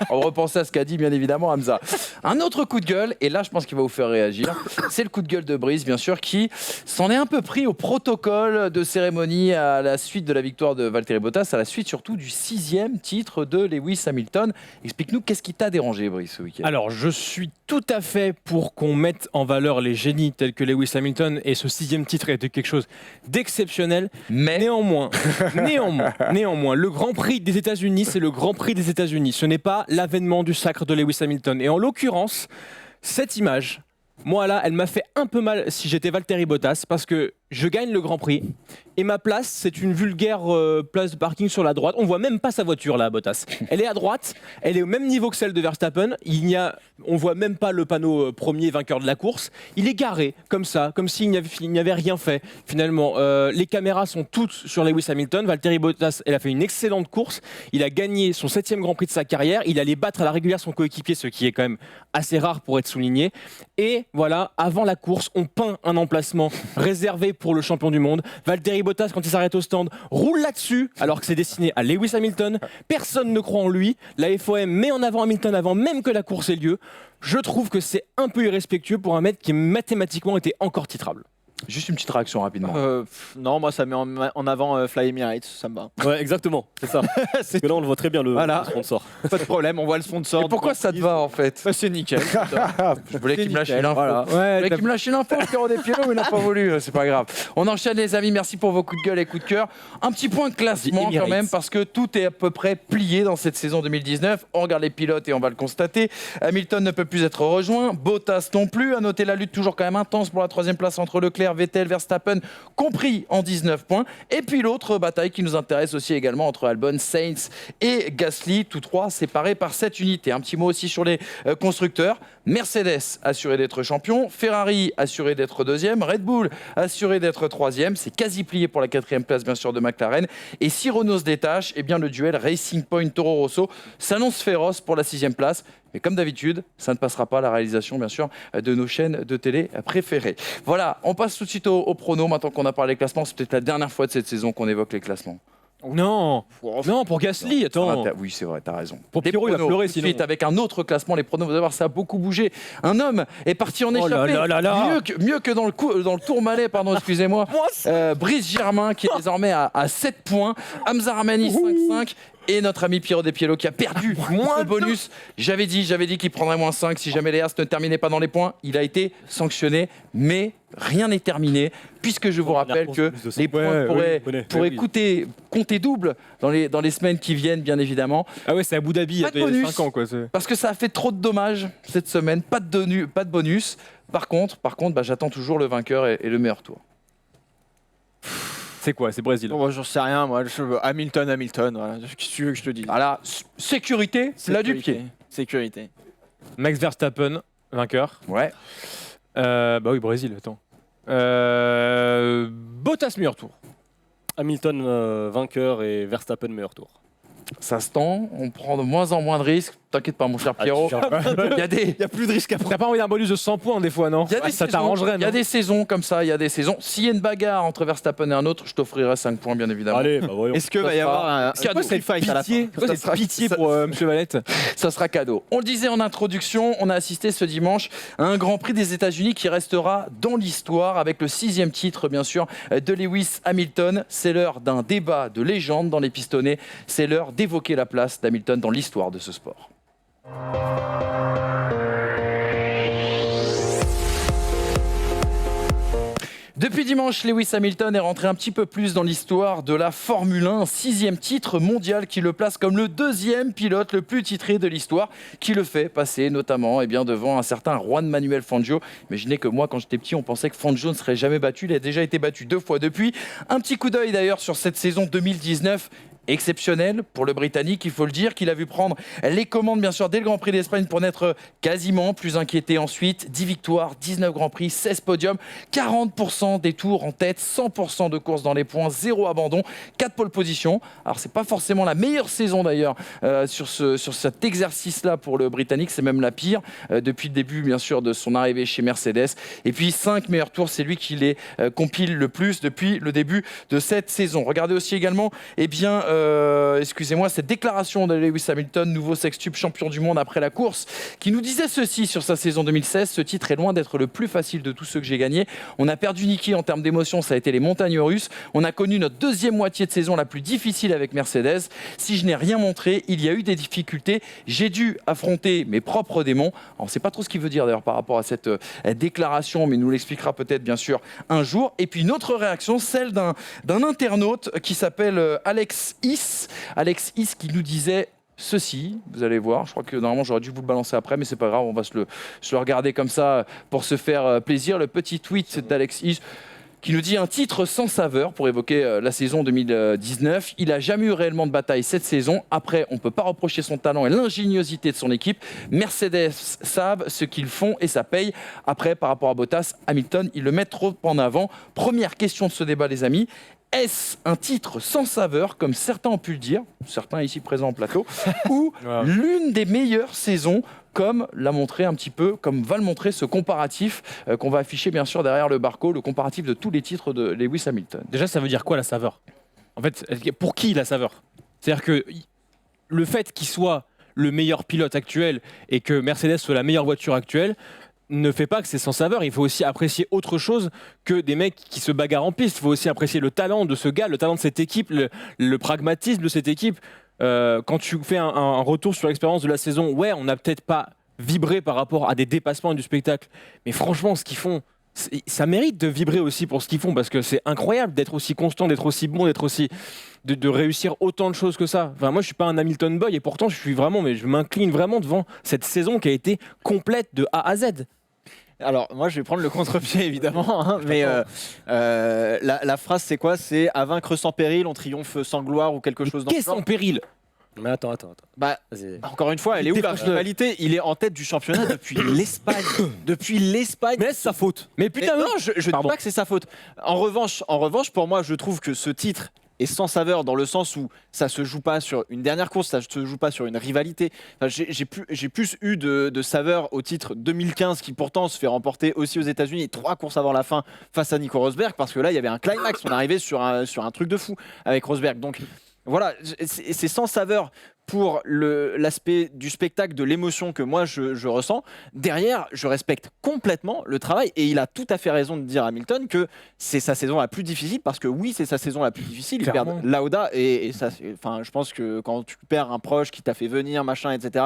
On repense à ce qu'a dit bien évidemment Hamza. Un autre coup de gueule, et là je pense qu'il va vous faire réagir, c'est le coup de gueule de Brice, bien sûr, qui s'en est un peu pris au protocole de cérémonie à la suite de la victoire de Valtteri Bottas, à la suite surtout du 6e titre de Lewis Hamilton. Explique-nous, qu'est-ce qui t'a dérangé, Brice, ce week-end ? Alors, je suis tout à fait pour qu'on mette en valeur les génies tels que Lewis Hamilton, et ce 6e titre était quelque chose d'exceptionnel. Mais néanmoins, le Grand Prix des États-Unis, c'est le Grand Prix des États-Unis. Ce n'est pas l'avènement du sacre de Lewis Hamilton. Et en l'occurrence, cette image, moi là, elle m'a fait un peu mal si j'étais Valtteri Bottas, parce que je gagne le Grand Prix et ma place, c'est une vulgaire place de parking sur la droite. On voit même pas sa voiture là, Bottas. Elle est à droite, elle est au même niveau que celle de Verstappen. On voit même pas le panneau premier vainqueur de la course. Il est garé comme ça, comme s'il n'y avait rien fait. Finalement, les caméras sont toutes sur Lewis Hamilton. Valtteri Bottas, elle a fait une excellente course. Il a gagné son 7e Grand Prix de sa carrière. Il allait battre à la régulière son coéquipier, ce qui est quand même assez rare pour être souligné. Et voilà, avant la course, on peint un emplacement réservé pour le champion du monde. Valtteri Bottas, quand il s'arrête au stand, roule là-dessus, alors que c'est destiné à Lewis Hamilton. Personne ne croit en lui. La FOM met en avant Hamilton avant même que la course ait lieu. Je trouve que c'est un peu irrespectueux pour un mec qui mathématiquement était encore titrable. Juste une petite réaction rapidement. Non, moi ça met en avant Fly Emirates, ça me va. Ouais, exactement, c'est ça. Parce que là, on le voit très bien, le sponsor. Pas de problème, on voit le sponsor. Et pourquoi ça te va en fait? C'est nickel. Je voulais qu'il me lâche nickel, l'info. voilà. Je voulais qu'il me lâche l'info, le Pierrot des Piélos, mais il n'a pas voulu, c'est pas grave. On enchaîne les amis, merci pour vos coups de gueule et coups de cœur. Un petit point de classement quand même, parce que tout est à peu près plié dans cette saison 2019. On regarde les pilotes et on va le constater. Hamilton ne peut plus être rejoint, Bottas non plus. À noter la lutte toujours quand même intense pour la 3e place entre Leclerc, Vettel, Verstappen, compris en 19 points. Et puis l'autre bataille qui nous intéresse aussi également entre Albon, Sainz et Gasly, tous trois séparés par 7 unités. Un petit mot aussi sur les constructeurs. Mercedes assuré d'être champion, Ferrari assuré d'être 2e, Red Bull assuré d'être 3e. C'est quasi plié pour la 4e place bien sûr de McLaren. Et si Renault se détache, eh bien le duel Racing Point Toro Rosso s'annonce féroce pour la 6e place. Mais comme d'habitude, ça ne passera pas à la réalisation, bien sûr, de nos chaînes de télé préférées. Voilà, on passe tout de suite au prono. Maintenant qu'on a parlé des classements, c'est peut-être la dernière fois de cette saison qu'on évoque les classements. Non, pour Gasly, attends. Oui, c'est vrai, t'as raison. Pour Pierrot, il va pleurer tout de sinon. suite avec un autre classement, les pronos, vous allez voir, ça a beaucoup bougé. Un homme est parti en échappée. Mieux que dans le Tourmalet, pardon, excusez-moi. Brice Germain qui est désormais à 7 points. Hamza Armani 5-5. Et notre ami Pierrot des Piélos qui a perdu le bonus. J'avais dit qu'il prendrait moins 5 si jamais les As ne terminaient pas dans les points. Il a été sanctionné, rien n'est terminé, puisque je vous rappelle que les points pourraient compter double dans les semaines qui viennent, bien évidemment. Ah ouais, c'est Abu Dhabi, il y a 5 ans. Quoi, parce que ça a fait trop de dommages cette semaine, pas de bonus. Par contre, j'attends toujours le vainqueur et le meilleur tour. C'est quoi? C'est Brésil. Bon, moi j'en sais rien, moi. Hamilton, voilà. Qu'est-ce que tu veux que je te dise? Voilà, sécurité, là du pied. Sécurité. Max Verstappen, vainqueur. Ouais. Bah oui, Brésil, attends. Bottas, meilleur tour. Hamilton, vainqueur et Verstappen, meilleur tour. Ça se tend, on prend de moins en moins de risques. T'inquiète pas, mon cher Pierrot. Il y a plus de risques à prendre. T'as pas envie d'un bonus de 100 points des fois, non? Ça t'arrangerait, non? Il y a des saisons comme ça, il y a des saisons. S'il y a une bagarre entre Verstappen et un autre, je t'offrirai 5 points, bien évidemment. Allez, bah voyons. Est-ce qu'il va y avoir un cadeau? fight à la fin? C'est quoi cette pitié pour Monsieur Valette? Ça sera cadeau. On le disait en introduction, on a assisté ce dimanche à un Grand Prix des États-Unis qui restera dans l'histoire avec le 6e titre, bien sûr, de Lewis Hamilton. C'est l'heure d'un débat de légende dans les pistonnets. C'est l'heure d'évoquer la place d'Hamilton dans l'histoire de ce sport. Depuis dimanche, Lewis Hamilton est rentré un petit peu plus dans l'histoire de la Formule 1, 6e titre mondial qui le place comme le 2e pilote le plus titré de l'histoire, qui le fait passer notamment devant un certain Juan Manuel Fangio. Imaginez que moi, quand j'étais petit, on pensait que Fangio ne serait jamais battu. Il a déjà été battu 2 fois depuis. Un petit coup d'œil d'ailleurs sur cette saison 2019. Exceptionnel pour le Britannique, il faut le dire, qu'il a vu prendre les commandes bien sûr dès le Grand Prix d'Espagne pour n'être quasiment plus inquiété ensuite. 10 victoires, 19 Grands Prix, 16 podiums, 40% des tours en tête, 100% de courses dans les points, 0 abandon, 4 pole positions. Alors c'est pas forcément la meilleure saison d'ailleurs sur cet exercice-là pour le Britannique, c'est même la pire depuis le début bien sûr de son arrivée chez Mercedes. Et puis 5 meilleurs tours, c'est lui qui les compile le plus depuis le début de cette saison. Regardez aussi également, cette déclaration de Lewis Hamilton, nouveau sextuple champion du monde après la course, qui nous disait ceci sur sa saison 2016. Ce titre est loin d'être le plus facile de tous ceux que j'ai gagnés. On a perdu Niki en termes d'émotion, ça a été les montagnes russes. On a connu notre 2e moitié de saison la plus difficile avec Mercedes. Si je n'ai rien montré, il y a eu des difficultés. J'ai dû affronter mes propres démons. On ne sait pas trop ce qu'il veut dire d'ailleurs par rapport à cette déclaration, mais il nous l'expliquera peut-être bien sûr un jour. Et puis une autre réaction, celle d'un internaute qui s'appelle Alex Is qui nous disait ceci, vous allez voir, je crois que normalement j'aurais dû vous le balancer après, mais c'est pas grave, on va se le regarder comme ça pour se faire plaisir. Le petit tweet d'Alex Is qui nous dit un titre sans saveur pour évoquer la saison 2019. Il n'a jamais eu réellement de bataille cette saison. Après, on ne peut pas reprocher son talent et l'ingéniosité de son équipe. Mercedes savent ce qu'ils font et ça paye. Après, par rapport à Bottas, Hamilton, il le met trop en avant. Première question de ce débat, les amis. Est-ce un titre sans saveur, comme certains ont pu le dire, certains ici présents en plateau, ou l'une des meilleures saisons comme l'a montré un petit peu, comme va le montrer ce comparatif qu'on va afficher bien sûr derrière le barco, le comparatif de tous les titres de Lewis Hamilton. Déjà, ça veut dire quoi la saveur? En fait, pour qui la saveur? C'est-à-dire que le fait qu'il soit le meilleur pilote actuel et que Mercedes soit la meilleure voiture actuelle ne fait pas que c'est sans saveur. Il faut aussi apprécier autre chose que des mecs qui se bagarrent en piste. Il faut aussi apprécier le talent de ce gars, le talent de cette équipe, le pragmatisme de cette équipe. Quand tu fais un retour sur l'expérience de la saison, ouais, on n'a peut-être pas vibré par rapport à des dépassements du spectacle, mais franchement, ce qu'ils font, ça mérite de vibrer aussi pour ce qu'ils font, parce que c'est incroyable d'être aussi constant, d'être aussi bon, d'être aussi de réussir autant de choses que ça. Enfin, moi, je suis pas un Hamilton boy et pourtant, je m'incline vraiment devant cette saison qui a été complète de A à Z. Alors, moi, je vais prendre le contre-pied, évidemment, hein, mais la phrase, c'est quoi? C'est « À vaincre sans péril, on triomphe sans gloire » ou quelque chose dans ce Qu'est-ce genre. en péril? Mais attends. Bah, Vas-y. encore une fois, elle est où la rivalité? Il est en tête du championnat depuis l'Espagne. Depuis l'Espagne. Mais c'est sa faute. Mais Mais putain, non, je dis pas que c'est sa faute. En revanche, pour moi, je trouve que ce titre est sans saveur dans le sens où ça se joue pas sur une dernière course, ça se joue pas sur une rivalité. Enfin, j'ai plus eu de saveur au titre 2015 qui pourtant se fait remporter aussi aux États-Unis 3 courses avant la fin face à Nico Rosberg, parce que là il y avait un climax, on arrivait sur un truc de fou avec Rosberg. Donc voilà, c'est sans saveur pour l'aspect du spectacle, de l'émotion que moi je ressens. Derrière, je respecte complètement le travail et il a tout à fait raison de dire Hamilton que c'est sa saison la plus difficile, parce que oui, c'est sa saison la plus difficile. Il Clairement. perd Lauda et ça, enfin, je pense que quand tu perds un proche qui t'a fait venir, machin, etc.,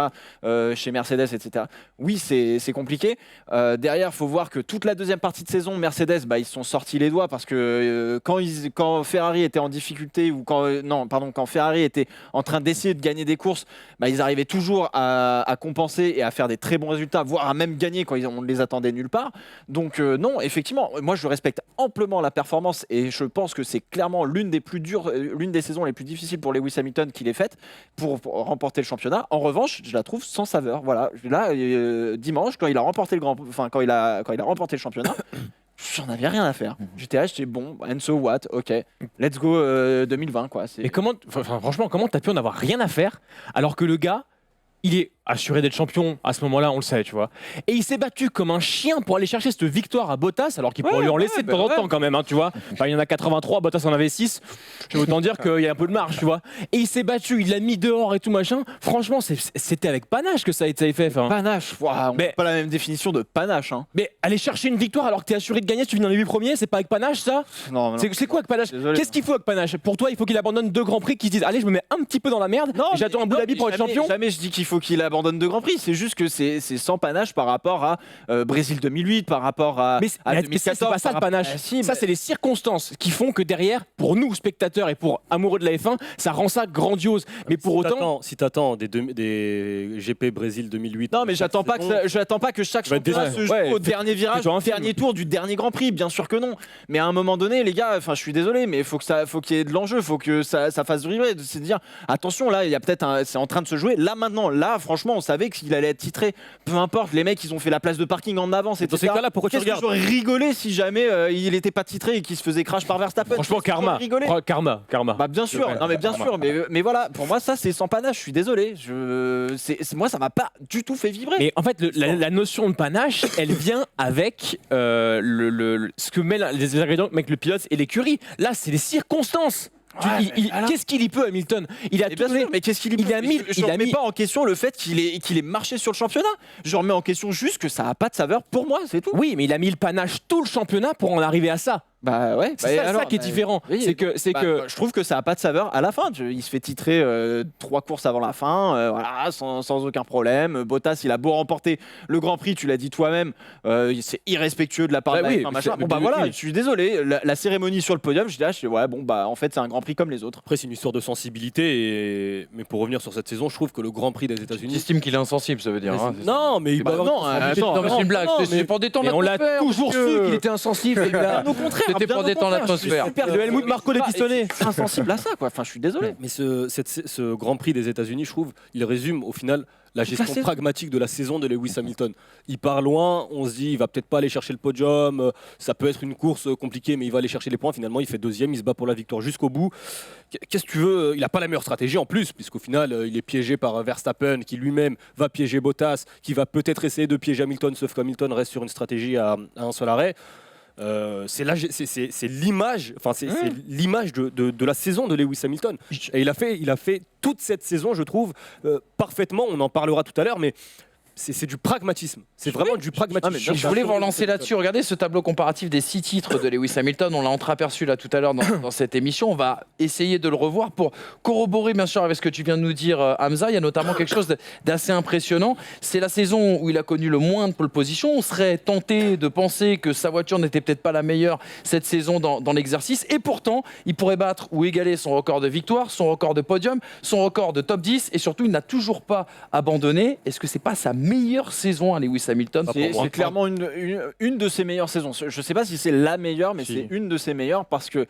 chez Mercedes, etc., oui, c'est compliqué. Derrière, il faut voir que toute la deuxième partie de saison, Mercedes, bah, ils se sont sortis les doigts parce que quand Ferrari était en difficulté ou quand Ferrari était en train d'essayer de gagner des courses, bah, ils arrivaient toujours à compenser et à faire des très bons résultats, voire à même gagner quand on ne les attendait nulle part. Donc non, effectivement, moi je respecte amplement la performance et je pense que c'est clairement l'une des plus dures, l'une des saisons les plus difficiles pour Lewis Hamilton qu'il ait faite pour remporter le championnat. En revanche, je la trouve sans saveur. Voilà, là dimanche quand il a remporté quand il a remporté le championnat. J'en avais rien à faire. J'étais bon, and so what, ok, let's go 2020 quoi. Mais franchement, comment t'as pu en avoir rien à faire alors que le gars, il est assuré d'être champion à ce moment-là, on le sait, tu vois. Et il s'est battu comme un chien pour aller chercher cette victoire à Bottas, alors qu'il pourrait lui en laisser de temps en temps quand même, hein, tu vois. Enfin, il y en a 83, Bottas en avait 6. Je vais autant dire qu'il y a un peu de marge, tu vois. Et il s'est battu, il l'a mis dehors et tout machin. Franchement, c'était avec panache que ça a été fait. Enfin. Panache, on n'a pas la même définition de panache. Hein. Mais aller chercher une victoire alors que t'es assuré de gagner, si tu viens dans les 8 premiers, c'est pas avec panache ça? Non. C'est quoi avec panache? Qu'est-ce qu'il faut avec panache? Pour toi, il faut qu'il abandonne 2 grands prix, qu'il se dise allez, je me mets un petit peu dans la merde, et j'attends un Abu Dhabi pour être champion. Jamais je dis qu'il faut qu'il abandonne 2 grands prix. C'est juste que c'est sans panache par rapport à Brésil 2008, par rapport à 2014. C'est pas ça le panache. Ça, c'est les circonstances qui font que derrière, pour nous, spectateurs et pour amoureux de la F1, ça rend ça grandiose. Mais pour autant. Si t'attends des GP Brésil 2008. Non, mais j'attends pas que chaque championnat se joue au dernier virage, au dernier tour du dernier Grand Prix. Bien sûr que non. Mais à un moment donné, les gars, enfin, je suis désolé, mais faut qu'il y ait de l'enjeu, faut que ça fasse vibrer. C'est de dire, attention, là, il y a peut-être c'est en train de se jouer. Là, maintenant, franchement, on savait qu'il allait être titré. Peu importe, les mecs, ils ont fait la place de parking en avance. Dans ces cas-là, pourquoi tu regardes? J'aurais rigolé si jamais il était pas titré et qu'il se faisait crash par Verstappen. Franchement, karma. Bah bien sûr, non mais bien sûr, mais voilà, pour moi ça c'est sans panache. Je suis désolé, moi ça m'a pas du tout fait vibrer. Mais en fait, la notion de panache, elle vient avec ce que met les ingrédients avec le pilote et l'écurie. Là, c'est les circonstances. Qu'est-ce qu'il y peut, Hamilton? Il a bien sûr, mais qu'est-ce qu'il y peut? Je remets pas en question le fait qu'il ait marché sur le championnat. Je remets en question juste que ça a pas de saveur pour moi, c'est tout. Oui, mais il a mis le panache tout le championnat pour en arriver à ça. Bah ouais, c'est ça qui est différent. Oui, c'est que je trouve que ça a pas de saveur à la fin. Il se fait titrer 3 courses avant la fin, voilà, sans aucun problème. Bottas, il a beau remporter le Grand Prix, tu l'as dit toi-même, c'est irrespectueux de la part de la F1, machin. Bon bah voilà, je suis désolé. La cérémonie sur le podium, je dis ouais bon bah en fait c'est un Grand Prix comme les autres. Après c'est une histoire de sensibilité, mais pour revenir sur cette saison, je trouve que le Grand Prix des États-Unis. J'estime qu'il est insensible, ça veut dire. Hein, non, mais attends, c'est une blague. C'est pour détendre on l'a l'atmosphère. toujours su qu'il était insensible. Au contraire. C'était pour détendre l'atmosphère. Le Helmut Marko des pistonnets. Insensible à ça, quoi. Enfin, je suis désolé. Mais ce Grand Prix des États-Unis, je trouve, il résume au final la gestion pragmatique de la saison de Lewis Hamilton. Il part loin, on se dit il va peut-être pas aller chercher le podium, ça peut être une course compliquée, mais il va aller chercher les points. Finalement, il fait deuxième, il se bat pour la victoire jusqu'au bout. Qu'est-ce que tu veux? Il n'a pas la meilleure stratégie en plus, puisqu'au final, il est piégé par Verstappen, qui lui-même va piéger Bottas, qui va peut-être essayer de piéger Hamilton, sauf qu'Hamilton reste sur une stratégie à un seul arrêt. C'est l'image, c'est l'image de la saison de Lewis Hamilton. Et il a fait toute cette saison, je trouve, parfaitement. On en parlera tout à l'heure, mais c'est du pragmatisme. C'est vraiment du pragmatisme. Je voulais vous relancer là-dessus. Regardez ce tableau comparatif des 6 titres de Lewis Hamilton. On l'a entreaperçu là tout à l'heure dans cette émission. On va essayer de le revoir pour corroborer bien sûr avec ce que tu viens de nous dire, Hamza. Il y a notamment quelque chose d'assez impressionnant. C'est la saison où il a connu le moins de pole position. On serait tenté de penser que sa voiture n'était peut-être pas la meilleure cette saison dans l'exercice. Et pourtant, il pourrait battre ou égaler son record de victoire, son record de podium, son record de top 10. Et surtout, il n'a toujours pas abandonné. Est-ce que c'est pas sa meilleure saison à Lewis Hamilton? C'est clairement une de ses meilleures saisons. Je ne sais pas si c'est la meilleure, mais c'est une de ses meilleures parce que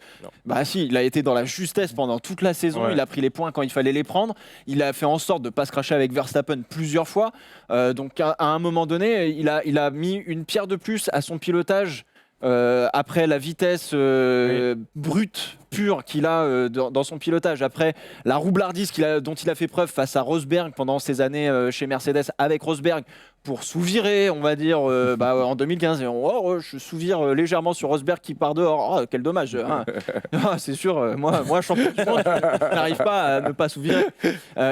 il a été dans la justesse pendant toute la saison. Ouais. Il a pris les points quand il fallait les prendre. Il a fait en sorte de ne pas se cracher avec Verstappen plusieurs fois. Donc à un moment donné, il a mis une pierre de plus à son pilotage. Après la vitesse brute, pure qu'il a dans son pilotage, après la roublardise dont il a fait preuve face à Rosberg pendant ses années chez Mercedes avec Rosberg pour sous-virer, on va dire, en 2015. Je sous-vire légèrement sur Rosberg qui part dehors. Oh, quel dommage. Hein. C'est sûr, moi champion du monde, je n'arrive pas à ne pas sous-virer.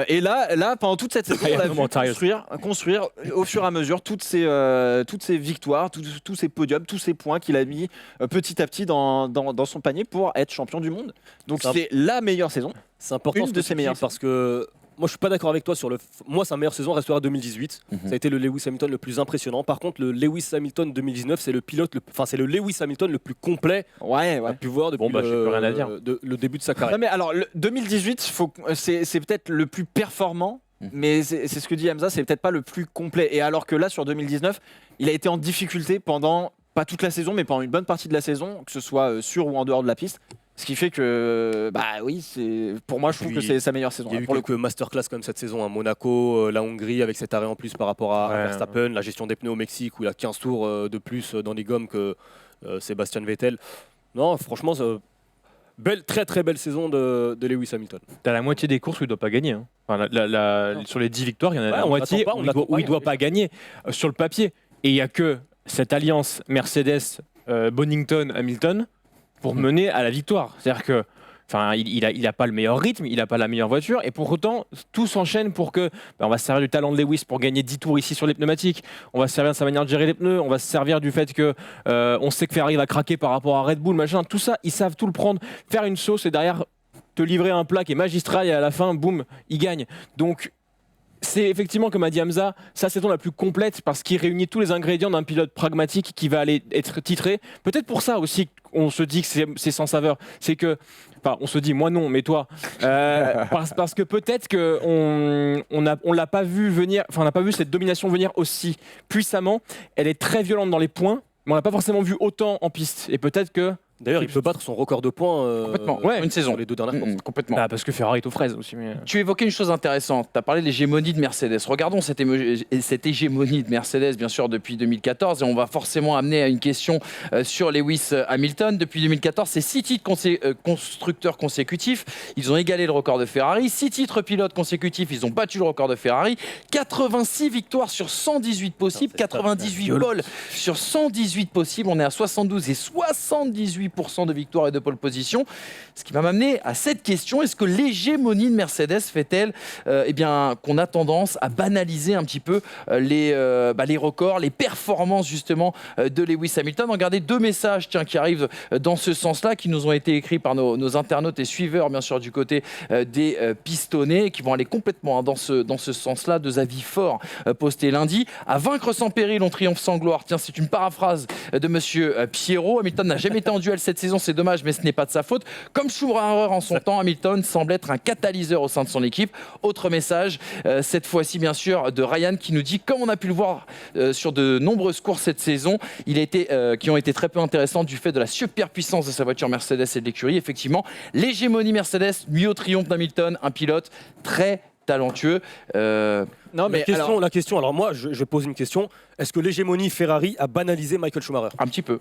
Et là, pendant toute cette saison, on a vu construire au fur et à mesure toutes ces victoires, tous ces podiums, tous ces points qu'il a mis petit à petit dans son panier pour être champion du monde. Donc c'est la meilleure saison. C'est important de ses meilleures parce que moi je suis pas d'accord avec toi sur moi sa meilleure saison restera 2018. Ça a été le Lewis Hamilton le plus impressionnant. Par contre le Lewis Hamilton 2019 c'est le Lewis Hamilton le plus complet. Ouais. On a pu voir depuis le début de sa carrière. Non, mais alors le 2018 c'est peut-être le plus performant. Mais c'est ce que dit Hamza, c'est peut-être pas le plus complet. Et alors que là sur 2019 il a été en difficulté pendant pas toute la saison mais pendant une bonne partie de la saison, que ce soit sur ou en dehors de la piste. Ce qui fait que, pour moi, je trouve que c'est sa meilleure saison. Il y a eu quelques masterclass comme cette saison à Monaco, la Hongrie avec cet arrêt en plus par rapport à Verstappen, la gestion des pneus au Mexique où il a 15 tours de plus dans les gommes que Sébastien Vettel. Non, franchement, très très belle saison de Lewis Hamilton. T'as la moitié des courses où il ne doit pas gagner. Hein. Enfin, sur les 10 victoires, il y en a la moitié où il ne doit pas gagner sur le papier. Et il n'y a que cette alliance Mercedes, Bonington, Hamilton pour mener à la victoire. C'est-à-dire que il a pas le meilleur rythme, il n'a pas la meilleure voiture, et pour autant, tout s'enchaîne pour que on va se servir du talent de Lewis pour gagner 10 tours ici sur les pneumatiques, on va se servir de sa manière de gérer les pneus, on va se servir du fait que on sait que Ferrari va craquer par rapport à Red Bull, machin, tout ça, ils savent tout le prendre, faire une sauce et derrière te livrer un plat qui est magistral et à la fin, boum, il gagne. Donc, c'est effectivement, comme a dit Hamza, sa saison la plus complète parce qu'il réunit tous les ingrédients d'un pilote pragmatique qui va aller être titré. Peut-être pour ça aussi qu'on se dit que c'est sans saveur. C'est que, on se dit, moi non, mais toi, parce que peut-être qu'on l'a pas vu venir, on n'a pas vu cette domination venir aussi puissamment. Elle est très violente dans les points, mais on l'a pas forcément vu autant en piste. Et peut-être que d'ailleurs, il peut battre son record de points une saison. Sur les 2 dernières courses. Complètement. Parce que Ferrari est aux fraises aussi. Mais... Tu évoquais une chose intéressante. Tu as parlé de l'hégémonie de Mercedes. Regardons cette hégémonie de Mercedes, bien sûr, depuis 2014. Et on va forcément amener à une question sur Lewis Hamilton. Depuis 2014, c'est 6 titres constructeurs consécutifs. Ils ont égalé le record de Ferrari. 6 titres pilotes consécutifs. Ils ont battu le record de Ferrari. 86 victoires sur 118 possibles. 98 poles sur 118 possibles. On est à 72 et 78% de victoires et de pole position. Ce qui va m'amener à cette question, est-ce que l'hégémonie de Mercedes fait-elle qu'on a tendance à banaliser un petit peu les records, les performances justement de Lewis Hamilton? Regardez 2 messages qui arrivent dans ce sens-là, qui nous ont été écrits par nos internautes et suiveurs bien sûr du côté des pistonnés, qui vont aller complètement dans ce sens-là. 2 avis forts postés lundi. À vaincre sans péril, on triomphe sans gloire. Tiens, c'est une paraphrase de monsieur Pierrot. Hamilton n'a jamais été en duel cette saison, c'est dommage, mais ce n'est pas de sa faute. Comme Schumacher en son temps, Hamilton semble être un catalyseur au sein de son équipe. Autre message, cette fois-ci bien sûr de Ryan qui nous dit, comme on a pu le voir sur de nombreuses courses cette saison, qui ont été très peu intéressantes du fait de la superpuissance de sa voiture Mercedes et de l'écurie. Effectivement, l'hégémonie Mercedes, mieux au triomphe d'Hamilton, un pilote très talentueux. Non, mais La question, alors moi, je pose une question. Est-ce que l'hégémonie Ferrari a banalisé Michael Schumacher? Un petit peu.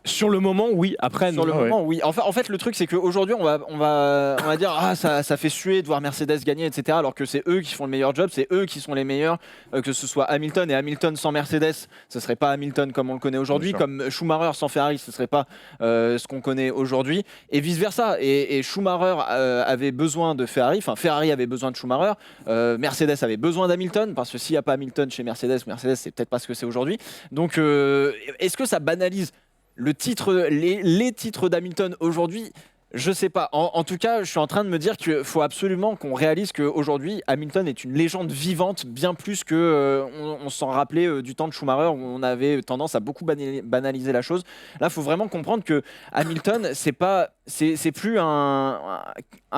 Sur le moment, oui. Après, sur le moment, oui. En fait, le truc, c'est qu'aujourd'hui, on va dire ça fait suer de voir Mercedes gagner, etc. Alors que c'est eux qui font le meilleur job, c'est eux qui sont les meilleurs, que ce soit Hamilton. Et Hamilton sans Mercedes, ce serait pas Hamilton comme on le connaît aujourd'hui, comme Schumacher sans Ferrari, ce serait pas ce qu'on connaît aujourd'hui, et vice versa. Et Schumacher avait besoin de Ferrari, enfin Ferrari avait besoin de Schumacher, Mercedes avait besoin d'Hamilton, parce que s'il n'y a pas Hamilton chez Mercedes, c'est peut-être pas ce que c'est aujourd'hui. Donc, est-ce que ça banalise le titre, les titres d'Hamilton aujourd'hui? Je sais pas. En tout cas, je suis en train de me dire qu'il faut absolument qu'on réalise qu'aujourd'hui, Hamilton est une légende vivante, bien plus que on s'en rappelait du temps de Schumacher, où on avait tendance à beaucoup banaliser la chose. Là, il faut vraiment comprendre que Hamilton, c'est plus un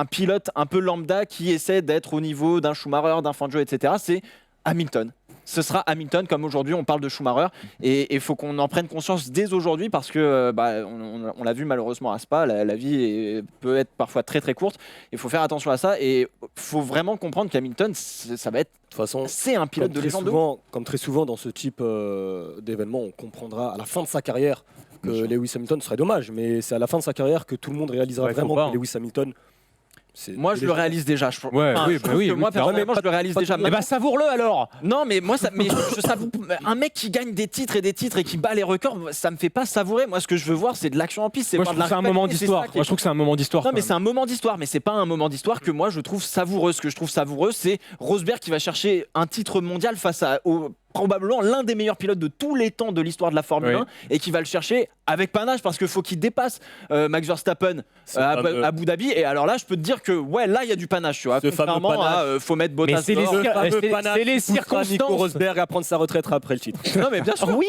pilote un peu lambda qui essaie d'être au niveau d'un Schumacher, d'un Fangio, etc. C'est Hamilton. Ce sera Hamilton, comme aujourd'hui on parle de Schumacher, et il faut qu'on en prenne conscience dès aujourd'hui, parce que on l'a vu malheureusement à Spa, la vie peut être parfois très très courte, il faut faire attention à ça, et il faut vraiment comprendre qu'Hamilton, ça va être, De toute façon, c'est un pilote de légende. Comme très souvent dans ce type d'événement, on comprendra à la fin de sa carrière que Lewis Hamilton serait dommage, mais c'est à la fin de sa carrière que tout le monde réalisera vraiment que Lewis Hamilton... Moi, je le réalise déjà. Moi, personnellement, je le réalise déjà. Eh ben, savoure-le alors. Non, mais moi, je savoure. Un mec qui gagne des titres et qui bat les records, ça me fait pas savourer. Moi, ce que je veux voir, c'est de l'action en piste. Moi, je trouve que c'est un moment d'histoire. Moi, je trouve que c'est un moment d'histoire. Non, mais c'est un moment d'histoire, mais c'est pas un moment d'histoire que moi je trouve savoureux. Ce que je trouve savoureux, c'est Rosberg qui va chercher un titre mondial face au probablement l'un des meilleurs pilotes de tous les temps de l'histoire de la Formule 1, et qui va le chercher avec panache, parce qu'il faut qu'il dépasse Max Verstappen à Abu Dhabi. Et alors là, je peux te dire que là, il y a du panache, tu vois. Contrairement à faut mettre Bottas. C'est les circonstances. Nico Rosberg à prendre sa retraite après le titre. Non, mais bien sûr. Oui.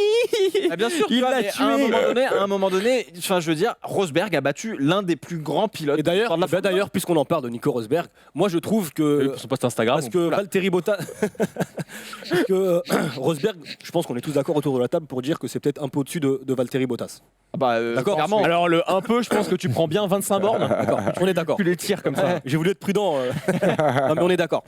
Bien sûr. Il l'a tué. À un moment donné, enfin, je veux dire, Rosberg a battu l'un des plus grands pilotes. Et d'ailleurs, puisqu'on en parle de Nico Rosberg, moi je trouve que pour son post Instagram, parce que Valtteri Bottas, Rosberg, je pense qu'on est tous d'accord autour de la table pour dire que c'est peut-être un peu au-dessus de Valtteri Bottas. D'accord. Clairement. Alors un peu, je pense que tu prends bien 25 bornes. D'accord. On est d'accord. Tu les tires comme ça. J'ai voulu être prudent. Non, mais on est d'accord.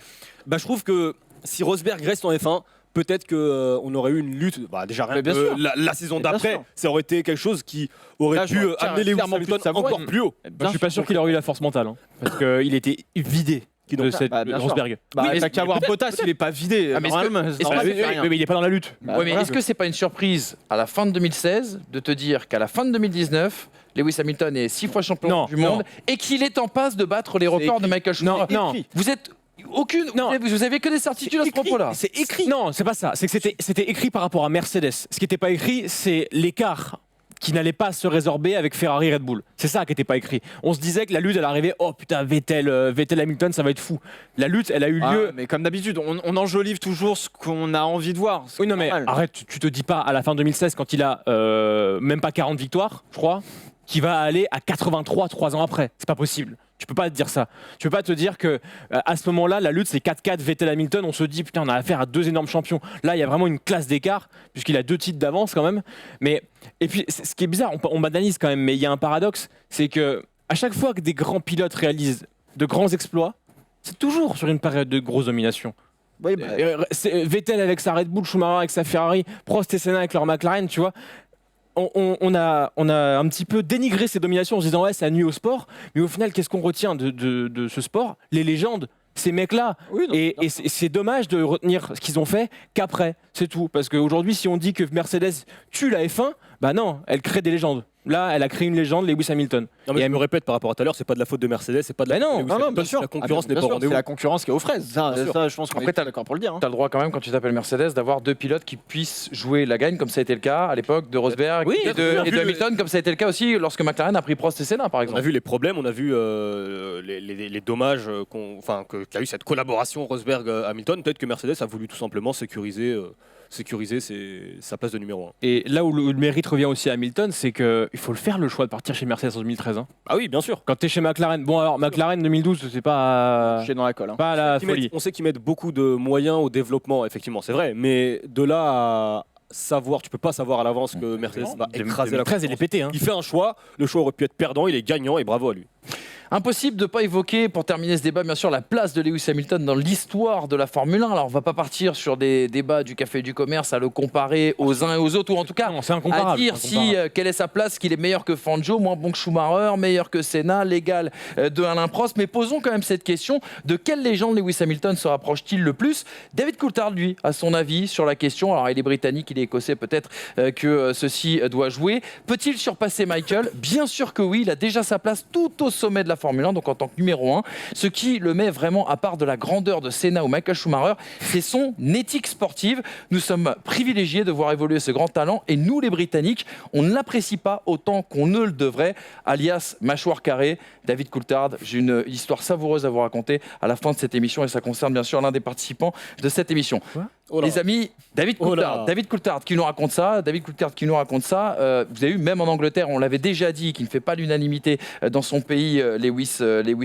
Je trouve que si Rosberg reste en F1, peut-être qu'on aurait eu une lutte. Déjà rien que la saison d'après, ça aurait été quelque chose qui aurait pu amener Lewis Hamilton encore plus haut. Je suis pas sûr qu'il aurait eu la force mentale, parce qu'il était vidé. De Rosberg. T'as qu'à voir Bottas, il est pas vidé. Mais il est pas dans la lutte. Mais est-ce que c'est pas une surprise à la fin de 2016 de te dire qu'à la fin de 2019, Lewis Hamilton est 6 fois champion du monde et qu'il est en passe de battre les records de Michael Schumacher? Non. Vous êtes vous avez que des certitudes à ce propos-là. C'est écrit. Non, c'est pas ça. C'est que c'était écrit par rapport à Mercedes. Ce qui n'était pas écrit, c'est l'écart qui n'allait pas se résorber avec Ferrari Red Bull. C'est ça qui n'était pas écrit. On se disait que la lutte, elle arrivait, oh putain, Vettel Hamilton, ça va être fou. La lutte, elle a eu lieu. Mais comme d'habitude, on enjolive toujours ce qu'on a envie de voir. Oui, non, mais arrête, tu te dis pas à la fin 2016, quand il a même pas 40 victoires, je crois, qu'il va aller à 83 3 ans après. C'est pas possible. Tu peux pas te dire ça. Tu peux pas te dire que à ce moment-là, la lutte c'est 4-4 Vettel-Hamilton. On se dit putain, on a affaire à deux énormes champions. Là, il y a vraiment une classe d'écart puisqu'il a 2 titres d'avance quand même. Mais et puis ce qui est bizarre, on banalise quand même, mais il y a un paradoxe, c'est que à chaque fois que des grands pilotes réalisent de grands exploits, c'est toujours sur une période de grosse domination. Oui, Vettel avec sa Red Bull, Schumacher avec sa Ferrari, Prost et Senna avec leur McLaren, tu vois. On a un petit peu dénigré ces dominations en se disant ça nuit au sport, mais au final, qu'est-ce qu'on retient de ce sport? Les légendes, ces mecs-là. Et c'est dommage de retenir ce qu'ils ont fait qu'après, c'est tout. Parce qu'aujourd'hui, si on dit que Mercedes tue la F1, non, elle crée des légendes. Là, elle a créé une légende, Lewis Hamilton. Non, mais je me répète par rapport à tout à l'heure, c'est pas de la faute de Mercedes, c'est pas de la faute de Lewis Hamilton, bien sûr. La concurrence n'est pas au rendez-vous. C'est la concurrence qui est aux fraises. Ça, je pense qu'on est d'accord pour le dire. Tu as le droit quand même, quand tu t'appelles Mercedes, d'avoir 2 pilotes qui puissent jouer la gagne, comme ça a été le cas à l'époque de Rosberg et de Hamilton, comme ça a été le cas aussi lorsque McLaren a pris Prost et Senna, par exemple. On a vu les problèmes, on a vu les dommages qu'a eu cette collaboration Rosberg-Hamilton. Peut-être que Mercedes a voulu tout simplement sécuriser sa place de numéro 1. Et là où le mérite revient aussi à Hamilton, c'est qu'il faut le faire, le choix de partir chez Mercedes en 2013. Hein. Ah oui, bien sûr. Quand tu es chez McLaren, bon alors McLaren 2012, c'est pas dans la colle. Pas la folie. On sait qu'ils mettent beaucoup de moyens au développement, effectivement, c'est vrai. Mais de là à savoir, tu peux pas savoir à l'avance que Mercedes va écraser la 2013, il est pété. Hein. Il fait un choix, le choix aurait pu être perdant, il est gagnant et bravo à lui. Impossible de ne pas évoquer, pour terminer ce débat, bien sûr, la place de Lewis Hamilton dans l'histoire de la Formule 1. Alors, on ne va pas partir sur des débats du café et du commerce à le comparer aux uns et aux autres, ou en tout cas Non, c'est à incomparable. dire quelle est sa place, qu'il est meilleur que Fangio, moins bon que Schumacher, meilleur que Senna, l'égal de Alain Prost. Mais posons quand même cette question, de quelle légende Lewis Hamilton se rapproche-t-il le plus? David Coulthard, lui, a son avis sur la question. Alors, il est britannique, il est écossais, peut-être que ceci doit jouer. Peut-il surpasser Michael? Bien sûr que oui, il a déjà sa place tout au sommet de la Formule 1, donc en tant que numéro 1. Ce qui le met vraiment à part de la grandeur de Senna ou Michael Schumacher, c'est son éthique sportive. Nous sommes privilégiés de voir évoluer ce grand talent et nous, les Britanniques, on ne l'apprécie pas autant qu'on ne le devrait, alias mâchoire carrée. David Coulthard, j'ai une histoire savoureuse à vous raconter à la fin de cette émission et ça concerne bien sûr l'un des participants de cette émission. Oh là. Les amis, David Coulthard qui nous raconte ça. Vous avez vu, même en Angleterre, on l'avait déjà dit, qu'il ne fait pas l'unanimité dans son pays, Lewis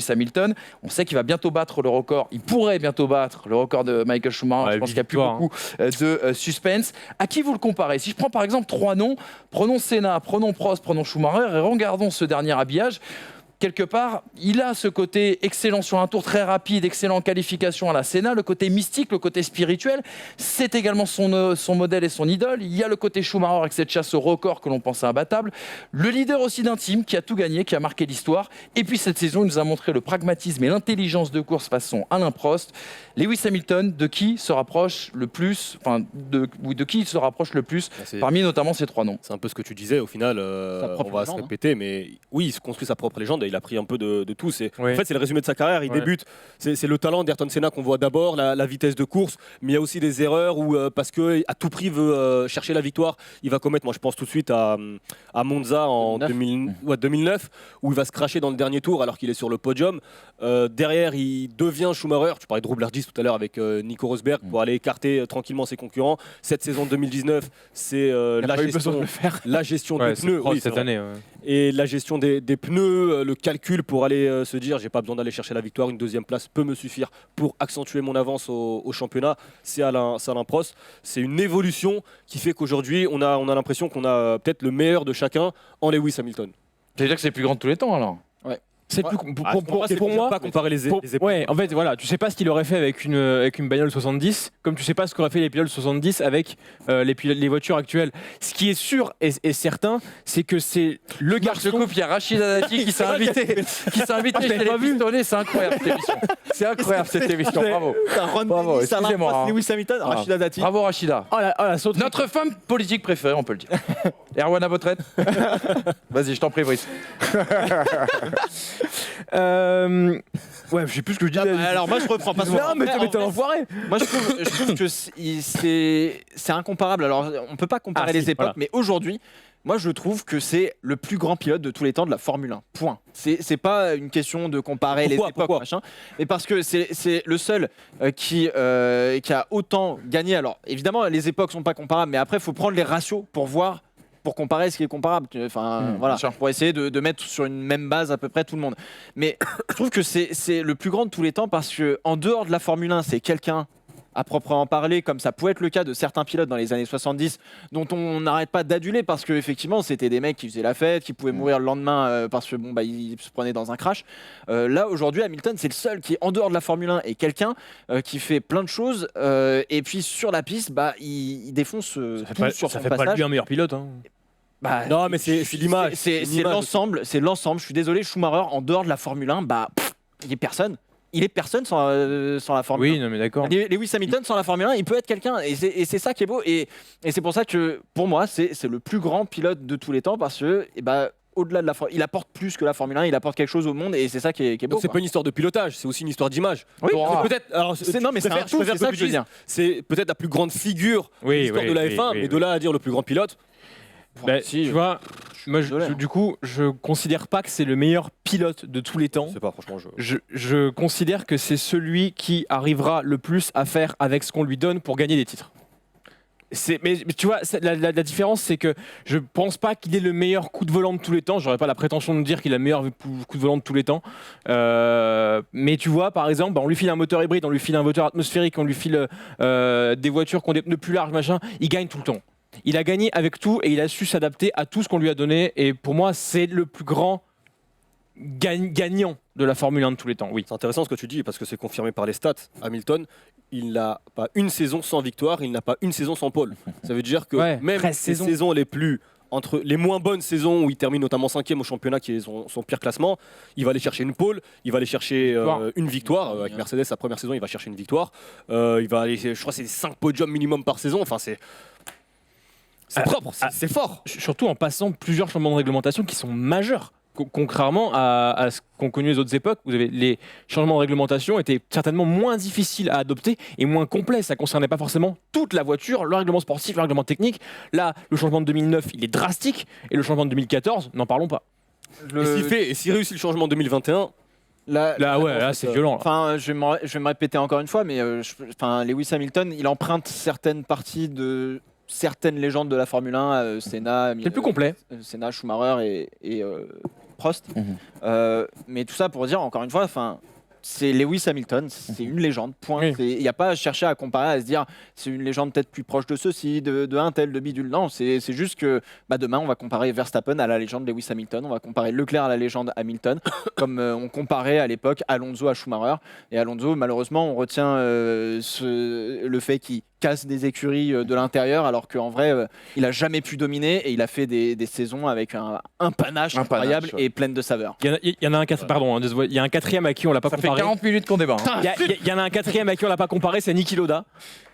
Hamilton. On sait qu'il va bientôt battre le record. Il pourrait bientôt battre le record de Michael Schumacher. Je pense qu'il n'y a plus beaucoup de suspense. À qui vous le comparez? Si je prends par exemple 3 noms, prenons Senna, prenons Prost, prenons Schumacher et regardons ce dernier habillage. Quelque part, il a ce côté excellent sur un tour très rapide, excellent en qualification à la Senna, le côté mystique, le côté spirituel, c'est également son modèle et son idole. Il y a le côté Schumacher avec cette chasse au record que l'on pensait imbattable, le leader aussi d'un team qui a tout gagné, qui a marqué l'histoire. Et puis cette saison, il nous a montré le pragmatisme et l'intelligence de course façon Alain Prost. Lewis Hamilton, de qui se rapproche le plus, parmi notamment ces 3 noms? C'est un peu ce que tu disais, au final, on va se répéter, mais oui, il se construit sa propre légende et il a pris un peu de tout. En fait, c'est le résumé de sa carrière. Il débute, c'est le talent d'Ayrton Senna qu'on voit d'abord, la vitesse de course, mais il y a aussi des erreurs où, parce qu'à tout prix veut chercher la victoire, il va commettre, moi je pense tout de suite à Monza en 2009, où il va se cracher dans le dernier tour alors qu'il est sur le podium. Derrière, il devient Schumacher. Tu parlais de Roublardis tout à l'heure avec Nico Rosberg pour aller écarter tranquillement ses concurrents. Cette saison 2019, c'est la gestion des pneus. Oui, cette année. Et la gestion des pneus, le calcul pour aller se dire j'ai pas besoin d'aller chercher la victoire, une deuxième place peut me suffire pour accentuer mon avance au championnat. C'est Alain Prost. C'est une évolution qui fait qu'aujourd'hui on a l'impression qu'on a peut-être le meilleur de chacun en Lewis Hamilton. Ça veut dire que c'est le plus grand de tous les temps alors? C'est plus pour moi pas comparer les époques. Ouais, en fait, voilà, tu sais pas ce qu'il aurait fait avec une bagnole 70, comme tu sais pas ce qu'auraient fait les pilotes 70 avec les voitures actuelles. Ce qui est sûr et certain, c'est que c'est le garçon. Il y a Rachida Dati qui s'est invité chez les Pistonnés. C'est incroyable cette émission. C'est incroyable cette émission. Bravo. Excusez-moi. Lewis Hamilton, Rachida Dati. Bravo Rachida. Notre femme politique préférée, on peut le dire. Erwan à votre aide. Vas-y, je t'en prie, Brice. Ouais, je sais plus ce que je dis. Alors moi je reprends pas son. Non, mais t'es un enfoiré. Moi je trouve que c'est incomparable. Alors on peut pas comparer les époques, mais aujourd'hui, moi je trouve que c'est le plus grand pilote de tous les temps de la Formule 1. Point. C'est pas une question de comparer les époques, machin, mais parce que c'est le seul qui a autant gagné. Alors évidemment les époques sont pas comparables, mais après il faut prendre les ratios pour comparer ce qui est comparable, pour essayer de mettre sur une même base à peu près tout le monde. Mais je trouve que c'est le plus grand de tous les temps parce qu'en dehors de la Formule 1, c'est quelqu'un à proprement parler, comme ça pouvait être le cas de certains pilotes dans les années 70, dont on n'arrête pas d'aduler parce qu'effectivement, c'était des mecs qui faisaient la fête, qui pouvaient mourir le lendemain parce que ils se prenaient dans un crash. Là, aujourd'hui, Hamilton, c'est le seul qui, en dehors de la Formule 1, est quelqu'un qui fait plein de choses et puis sur la piste, il défonce tout sur son passage. Ça fait pas lui un meilleur pilote. Hein. Non, mais c'est l'image. C'est l'ensemble. Je suis désolé, Schumacher, en dehors de la Formule 1, il est personne. Il est personne sans la Formule 1. Oui, non, mais d'accord. Lewis Hamilton sans la Formule 1, il peut être quelqu'un. Et c'est ça qui est beau. Et c'est pour ça que, pour moi, c'est le plus grand pilote de tous les temps parce que, au-delà de il apporte plus que la Formule 1, il apporte quelque chose au monde et c'est ça qui est beau. Donc c'est pas une histoire de pilotage, c'est aussi une histoire d'image. Oui, peut-être. Alors, c'est un tout, c'est ça que je veux dire. C'est peut-être la plus grande figure de l'histoire de la F1, mais de là à dire le plus grand pilote. Tu vois, moi, du coup, je considère pas que c'est le meilleur pilote de tous les temps. C'est pas, franchement, je considère que c'est celui qui arrivera le plus à faire avec ce qu'on lui donne pour gagner des titres. Mais tu vois, la différence, c'est que je pense pas qu'il ait le meilleur coup de volant de tous les temps. J'aurais pas la prétention de dire qu'il a le meilleur coup de volant de tous les temps. Mais tu vois, par exemple, on lui file un moteur hybride, on lui file un moteur atmosphérique, on lui file des voitures qui ont des pneus plus larges, machin. Il gagne tout le temps. Il a gagné avec tout et il a su s'adapter à tout ce qu'on lui a donné. Et pour moi, c'est le plus grand gagnant de la Formule 1 de tous les temps, oui. C'est intéressant ce que tu dis parce que c'est confirmé par les stats. Hamilton, il n'a pas une saison sans victoire, il n'a pas une saison sans pole. Ça veut dire que Ouais, même 13 les saisons. saisons les plus entre les moins bonnes saisons où il termine notamment 5e au championnat qui est son pire classement, il va aller chercher une pole, il va aller chercher une victoire. Avec Mercedes, sa première saison, il va chercher une victoire. Il va aller, je crois que c'est 5 podiums minimum par saison. Enfin, c'est propre, c'est fort. Surtout en passant plusieurs changements de réglementation qui sont majeurs. Contrairement à ce qu'ont connu les autres époques, vous avez les changements de réglementation étaient certainement moins difficiles à adopter et moins complets. Ça ne concernait pas forcément toute la voiture, le règlement sportif, le règlement technique. Là, le changement de 2009, il est drastique et le changement de 2014, n'en parlons pas. Et s'il réussit le changement en 2021, Là, c'est violent. Là. Enfin, je vais me répéter encore une fois, mais Lewis Hamilton, il emprunte certaines parties de certaines légendes de la Formule 1, Senna, C'est le plus complet. Senna, Schumacher et Prost. Mais tout ça pour dire, encore une fois, c'est Lewis Hamilton, c'est une légende, point. Oui. Il n'y a pas à chercher à comparer, à se dire c'est une légende peut-être plus proche de ceci, de un tel, de bidule. Non, c'est juste que demain, on va comparer Verstappen à la légende Lewis Hamilton, on va comparer Leclerc à la légende Hamilton, comme on comparait à l'époque Alonso à Schumacher. Et Alonso, malheureusement, on retient le fait qu'il casse des écuries de l'intérieur, alors qu'en vrai, il n'a jamais pu dominer et il a fait des saisons avec un panache incroyable et pleine de saveur. Il y en a un pardon, il y a un quatrième à qui on l'a pas Ça fait comparé. 40 minutes qu'on débat. Hein. Il y en a un quatrième à qui on l'a pas comparé, c'est Niki Lauda.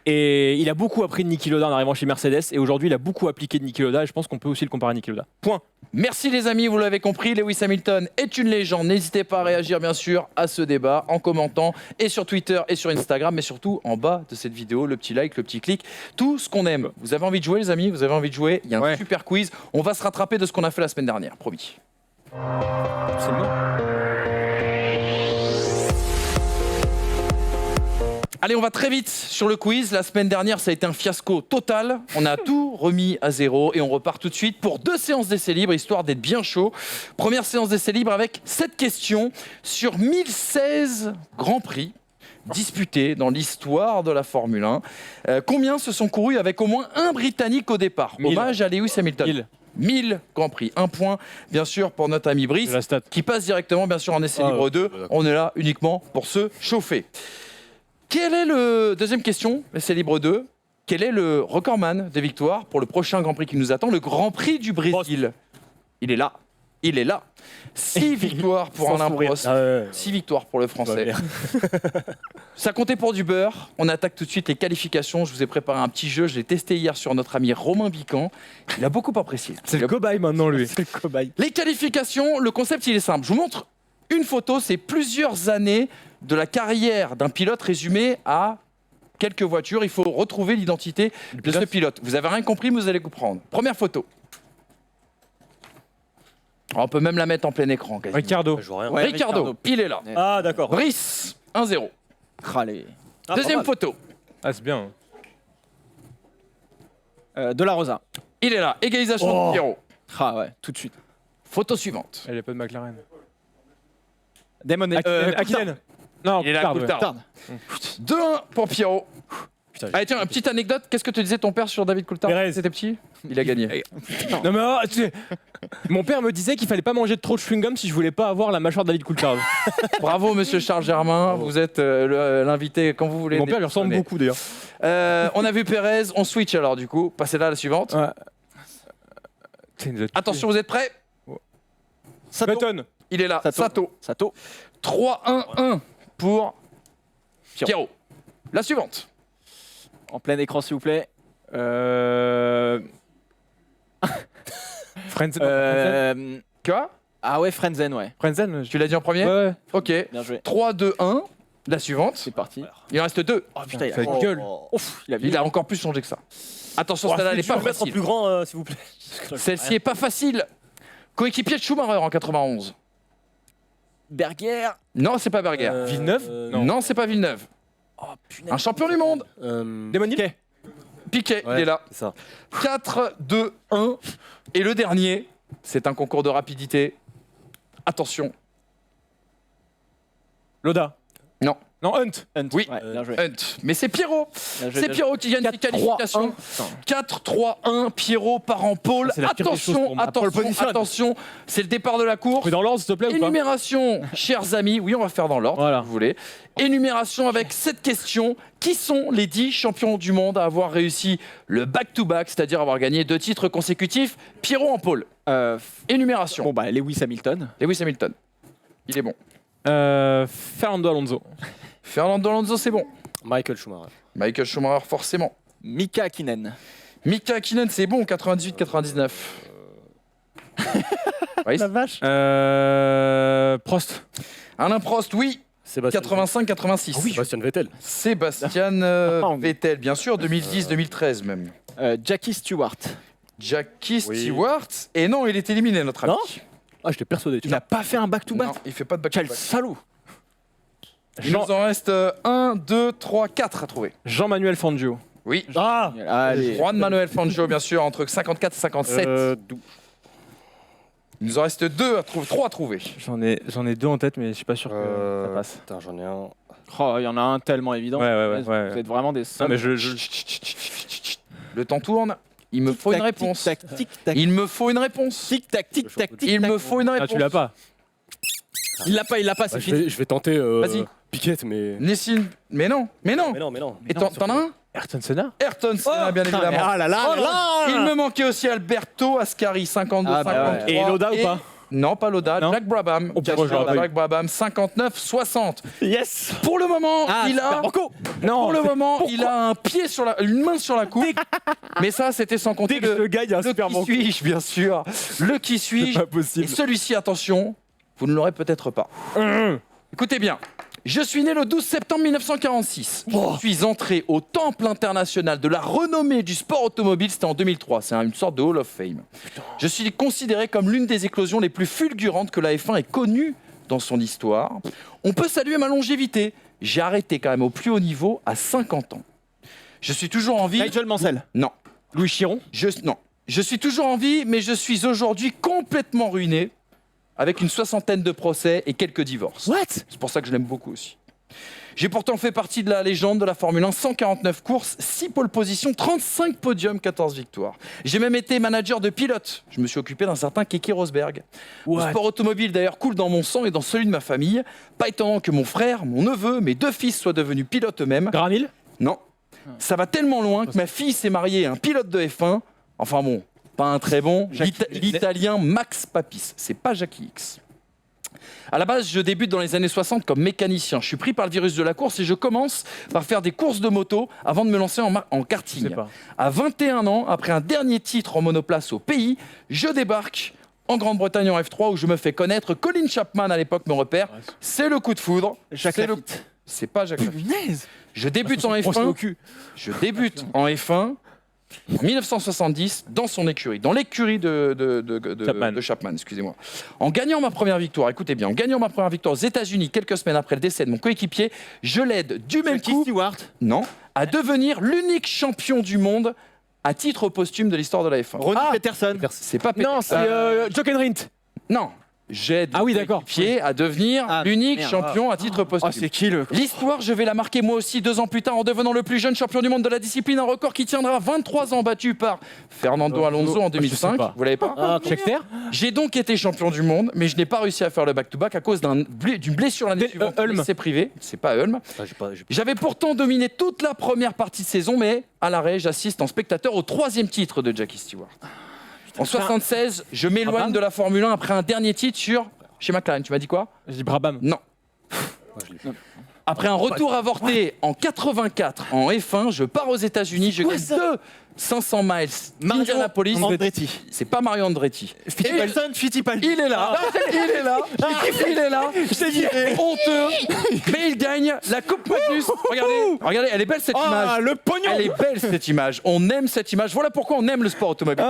Et il a beaucoup appris de Niki Lauda en arrivant chez Mercedes. Et aujourd'hui, il a beaucoup appliqué de Niki Lauda. Et je pense qu'on peut aussi le comparer à Niki Lauda. Point. Merci les amis, vous l'avez compris, Lewis Hamilton est une légende. N'hésitez pas à réagir bien sûr à ce débat en commentant et sur Twitter et sur Instagram, mais surtout en bas de cette vidéo, le petit like, le petit clic, tout ce qu'on aime. Vous avez envie de jouer les amis? Vous avez envie de jouer? Il y a un super quiz. On va se rattraper de ce qu'on a fait la semaine dernière, promis. C'est bon. Allez, on va très vite sur le quiz. La semaine dernière, ça a été un fiasco total. On a tout remis à zéro et on repart tout de suite pour 2 séances d'essais libres, histoire d'être bien chaud. Première séance d'essais libres avec 7 questions sur 1016 Grands Prix disputés dans l'histoire de la Formule 1. Combien se sont courus avec au moins un Britannique au départ? 1000. Hommage à Lewis Hamilton. 1000 Grands Prix. Un point, bien sûr, pour notre ami Brice, La stat. qui passe directement, bien sûr, en essai libre 2. On est là uniquement pour se chauffer. Quel est le... Deuxième question, essai libre 2. Quel est le recordman des victoires pour le prochain Grand Prix qui nous attend, le Grand Prix du Brésil? Il est là. Il est là. 6 victoires pour Sans Alain sourire. Prost. Ah ouais. 6 victoires pour le Français. bien. Ça comptait pour du beurre. On attaque tout de suite les qualifications. Je vous ai préparé un petit jeu. Je l'ai testé hier sur notre ami Romain Bican. Il a beaucoup apprécié. C'est le cobaye maintenant, lui. Les qualifications, le concept, il est simple. Je vous montre une photo. C'est plusieurs années de la carrière d'un pilote résumée à quelques voitures. Il faut retrouver l'identité de ce pilote. Vous avez rien compris, mais vous allez comprendre. Première photo. On peut même la mettre en plein écran. quasiment. Ricardo. Je vois rien. Ouais, Ricardo, il est là. Ah, d'accord. Brice, 1-0. Allez. Ah, Deuxième pas mal. photo. Ah, c'est bien. De la Rosa. Il est là. Égalisation de Pierrot. Ah ouais, tout de suite. Photo suivante. Elle est pas de McLaren. Damon Hakkinen. Non, Il est là, Coulthard, Coulthard. Coulthard. 2-1 pour Pierrot. Putain, Allez, tiens, une petite anecdote. Qu'est-ce que te disait ton père sur David Coulthard Pérez. quand c'était petit? Il a gagné. Non mais tu sais, mon père me disait qu'il fallait pas manger de trop de chewing-gum si je voulais pas avoir la mâchoire de David Coulthard. Bravo, monsieur Charles Germain. Vous êtes l'invité quand vous voulez. Mon père lui ressemble beaucoup d'ailleurs. On a vu Pérez. On switch alors, du coup. Passez là à la suivante. Ouais. Attention, vous êtes prêts? Button. Il est là. Sato. Sato. 3-1-1 pour Pierrot. La suivante. En plein écran, s'il vous plaît. Frenzen. Quoi? Ah ouais, Frenzen, ouais. Frenzen. Tu l'as dit en premier? Ouais. Ok. Bien joué. 3-2-1. La suivante. C'est parti. Il en reste 2. Oh putain, il Ça a... gueule. Ouf, il a Il a encore plus changé que ça. Attention, celle-là, elle n'est pas mettre en facile. plus grand, s'il vous plaît. Celle-ci est pas facile. Coéquipier de Schumacher en 91. Berger. Non, c'est pas Berger. Villeneuve Non, c'est pas Villeneuve. Oh punaise. Un champion du monde. Démonique. Piquet, Ouais, il est là. c'est ça. 4-2-1. Et le dernier, c'est un concours de rapidité. Attention. Loda. Non, Hunt. Hunt. Oui. Ouais, bien joué. Hunt. Mais c'est Pierrot. Bien joué, C'est bien Pierrot qui gagne ses 4-3-1. qualifications. 4-3-1, Pierrot part en pôle. Ça, c'est la pire des choses pour moi. Pole position. Attention, c'est le départ de la course. Fais dans l'ordre, s'il te plaît, ou pas? Énumération, chers amis, oui, on va faire dans l'ordre, Voilà. si vous voulez. Énumération avec cette question. Qui sont les 10 champions du monde à avoir réussi le back-to-back, c'est-à-dire avoir gagné 2 titres consécutifs? Pierrot en pôle. Énumération. Bon, bah, Lewis Hamilton. Lewis Hamilton. Il est bon. Fernando Alonso. Fernando Alonso, c'est bon. Michael Schumacher. Michael Schumacher, forcément. Mika Hakkinen. Mika Hakkinen, c'est bon, 98-99. Oui, La vache. Prost. Alain Prost, oui. Sébastien 85-86. Sébastien Vettel. Sébastien Vettel, bien sûr, 2010-2013 même. Jackie Stewart. Jackie Oui. Stewart. Et non, il est éliminé, notre ami. Non Ah, j'étais persuadé. Il n'a pas fait un back-to-back. Non, il fait pas de Quel back-to-back. salaud. Il nous en reste 1, 2, 3, 4 à trouver. Jean-Manuel Fangio. Oui. Ah Allez. Juan Manuel Fangio, bien sûr, entre 54 et 57. Il nous en reste 2 à trouver, 3 à trouver. J'en ai 2 en tête, mais je suis pas sûr que ça passe. Putain, j'en ai un. Oh, il y en a un tellement évident. Ouais. Vous êtes vraiment des Non, salauds. mais Le temps tourne. Il me faut une réponse. Tic tac, tic tac. Il me faut une réponse. Tic tac, tic tac, tic Il tac. me faut une Ah, réponse. tu l'as pas. Il l'a pas, c'est fini. Je vais tenter Vas-y. Piquet, mais. Nessine. Mais non. Mais non. Et t'en as un? Ayrton Senna. Ayrton Senna, bien évidemment. Ah là là là là. Il me manquait aussi Alberto Ascari, 52, Ah, bah 53. ouais. Et Loda ou pas? Non, pas Loda. Non. Jack Brabham. Oh, pourquoi je l'aurais pas eu? Jack Brabham, 59, 60. Yes. Pour le moment, il a. Non, Pour le moment, il a un pied sur une main sur la coupe. Mais ça, c'était sans compter dès que je gagne, il y a un le super qui banco. suis-je, bien sûr. Le qui suis-je. pas possible. Et celui-ci, attention, vous ne l'aurez peut-être pas. Écoutez bien. Je suis né le 12 septembre 1946. Je suis entré au Temple international de la renommée du sport automobile, c'était en 2003. C'est une sorte de Hall of Fame. Je suis considéré comme l'une des éclosions les plus fulgurantes que la F1 ait connues dans son histoire. On peut saluer ma longévité. J'ai arrêté quand même au plus haut niveau à 50 ans. Je suis toujours en vie. Nigel Mansell. Non. Louis Chiron. Non. Je suis toujours en vie, mais je suis aujourd'hui complètement ruiné, avec une 60aine de procès et quelques divorces. What? C'est pour ça que je l'aime beaucoup aussi. J'ai pourtant fait partie de la légende de la Formule 1, 149 courses, 6 pole positions, 35 podiums, 14 victoires. J'ai même été manager de pilote. Je me suis occupé d'un certain Keke Rosberg. Le sport automobile d'ailleurs coule dans mon sang et dans celui de ma famille. Pas étonnant que mon frère, mon neveu, mes 2 fils soient devenus pilotes eux-mêmes. Granil. Non. Ça va tellement loin que ma fille s'est mariée à un pilote de F1. Enfin bon, pas un très bon. L'italien Max Papis. C'est pas Jackie X. À la base, je débute dans les années 60 comme mécanicien. Je suis pris par le virus de la course et je commence par faire des courses de moto avant de me lancer en karting. Je sais pas. À 21 ans, après un dernier titre en monoplace au pays, je débarque en Grande-Bretagne en F3 où je me fais connaître. Colin Chapman à l'époque me repère. C'est le coup de foudre. Jacques C'est le- Lafitte. C'est pas Jacques Lafitte. Punaise. Je débute en On se met F1. au cul. Je débute en F1 en 1970 dans son écurie, dans l'écurie Chapman. de Chapman, excusez-moi. En gagnant ma première victoire, écoutez bien, en gagnant ma première victoire aux États-Unis quelques semaines après le décès de mon coéquipier, je l'aide du même Jackie coup, Stewart. non, à devenir l'unique champion du monde à titre posthume de l'histoire de la F1. Ronnie Peterson. C'est pas Non, c'est Jock Rint. non, j'aide Ah oui, d'accord. pied à devenir Ah, l'unique merde. champion à titre posthume. Oh, c'est qui le. L'histoire, je vais la marquer moi aussi 2 ans plus tard en devenant le plus jeune champion du monde de la discipline, un record qui tiendra 23 ans battu par Fernando Alonso en je sais 2005. pas. Vous l'avez pas Scheckter. J'ai donc été champion du monde, mais je n'ai pas réussi à faire le back-to-back à cause d'une blessure l'année suivante. Ulm. C'est privé, c'est pas Ulm. Ah, j'ai pas- J'avais pourtant dominé toute la première partie de saison, mais à l'arrêt, j'assiste en spectateur au 3e titre de Jackie Stewart. En 76, je m'éloigne Brabham de la Formule 1 après un dernier titre chez McLaren. Tu m'as dit quoi? Je dis Brabham. Non. Moi, je l'ai. Après un retour avorté en 84 en F1, je pars aux États-Unis, je gagne 500 miles d'Indianapolis. Andretti. C'est pas Mario Andretti. Fittipaldi. Fittipaldi. Il est là, il est là, il est là. Il est honteux, mais il gagne la Coupe Magnus. Regardez, elle est belle cette image. le pognon. Elle est belle cette image. On aime cette image. Voilà pourquoi on aime le sport automobile.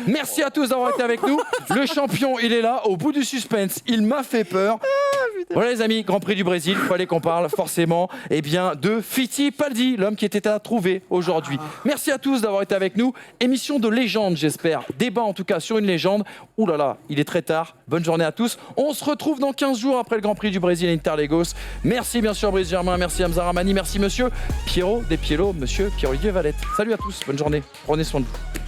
Merci à tous d'avoir été avec nous. Le champion, il est là. Au bout du suspense, il m'a fait peur. Voilà les amis, Grand Prix du Brésil, il fallait qu'on parle forcément de Fittipaldi, l'homme qui était à trouver aujourd'hui. Merci à tous d'avoir été avec nous. Émission de légende, j'espère. Débat en tout cas sur une légende. Ouh là là, il est très tard. Bonne journée à tous. On se retrouve dans 15 jours après le Grand Prix du Brésil à Interlagos. Merci bien sûr Brice Germain, merci Hamza Ramani, merci monsieur Pierrot Despiello, monsieur Pierre-Olivier Valette. Salut à tous, bonne journée. Prenez soin de vous.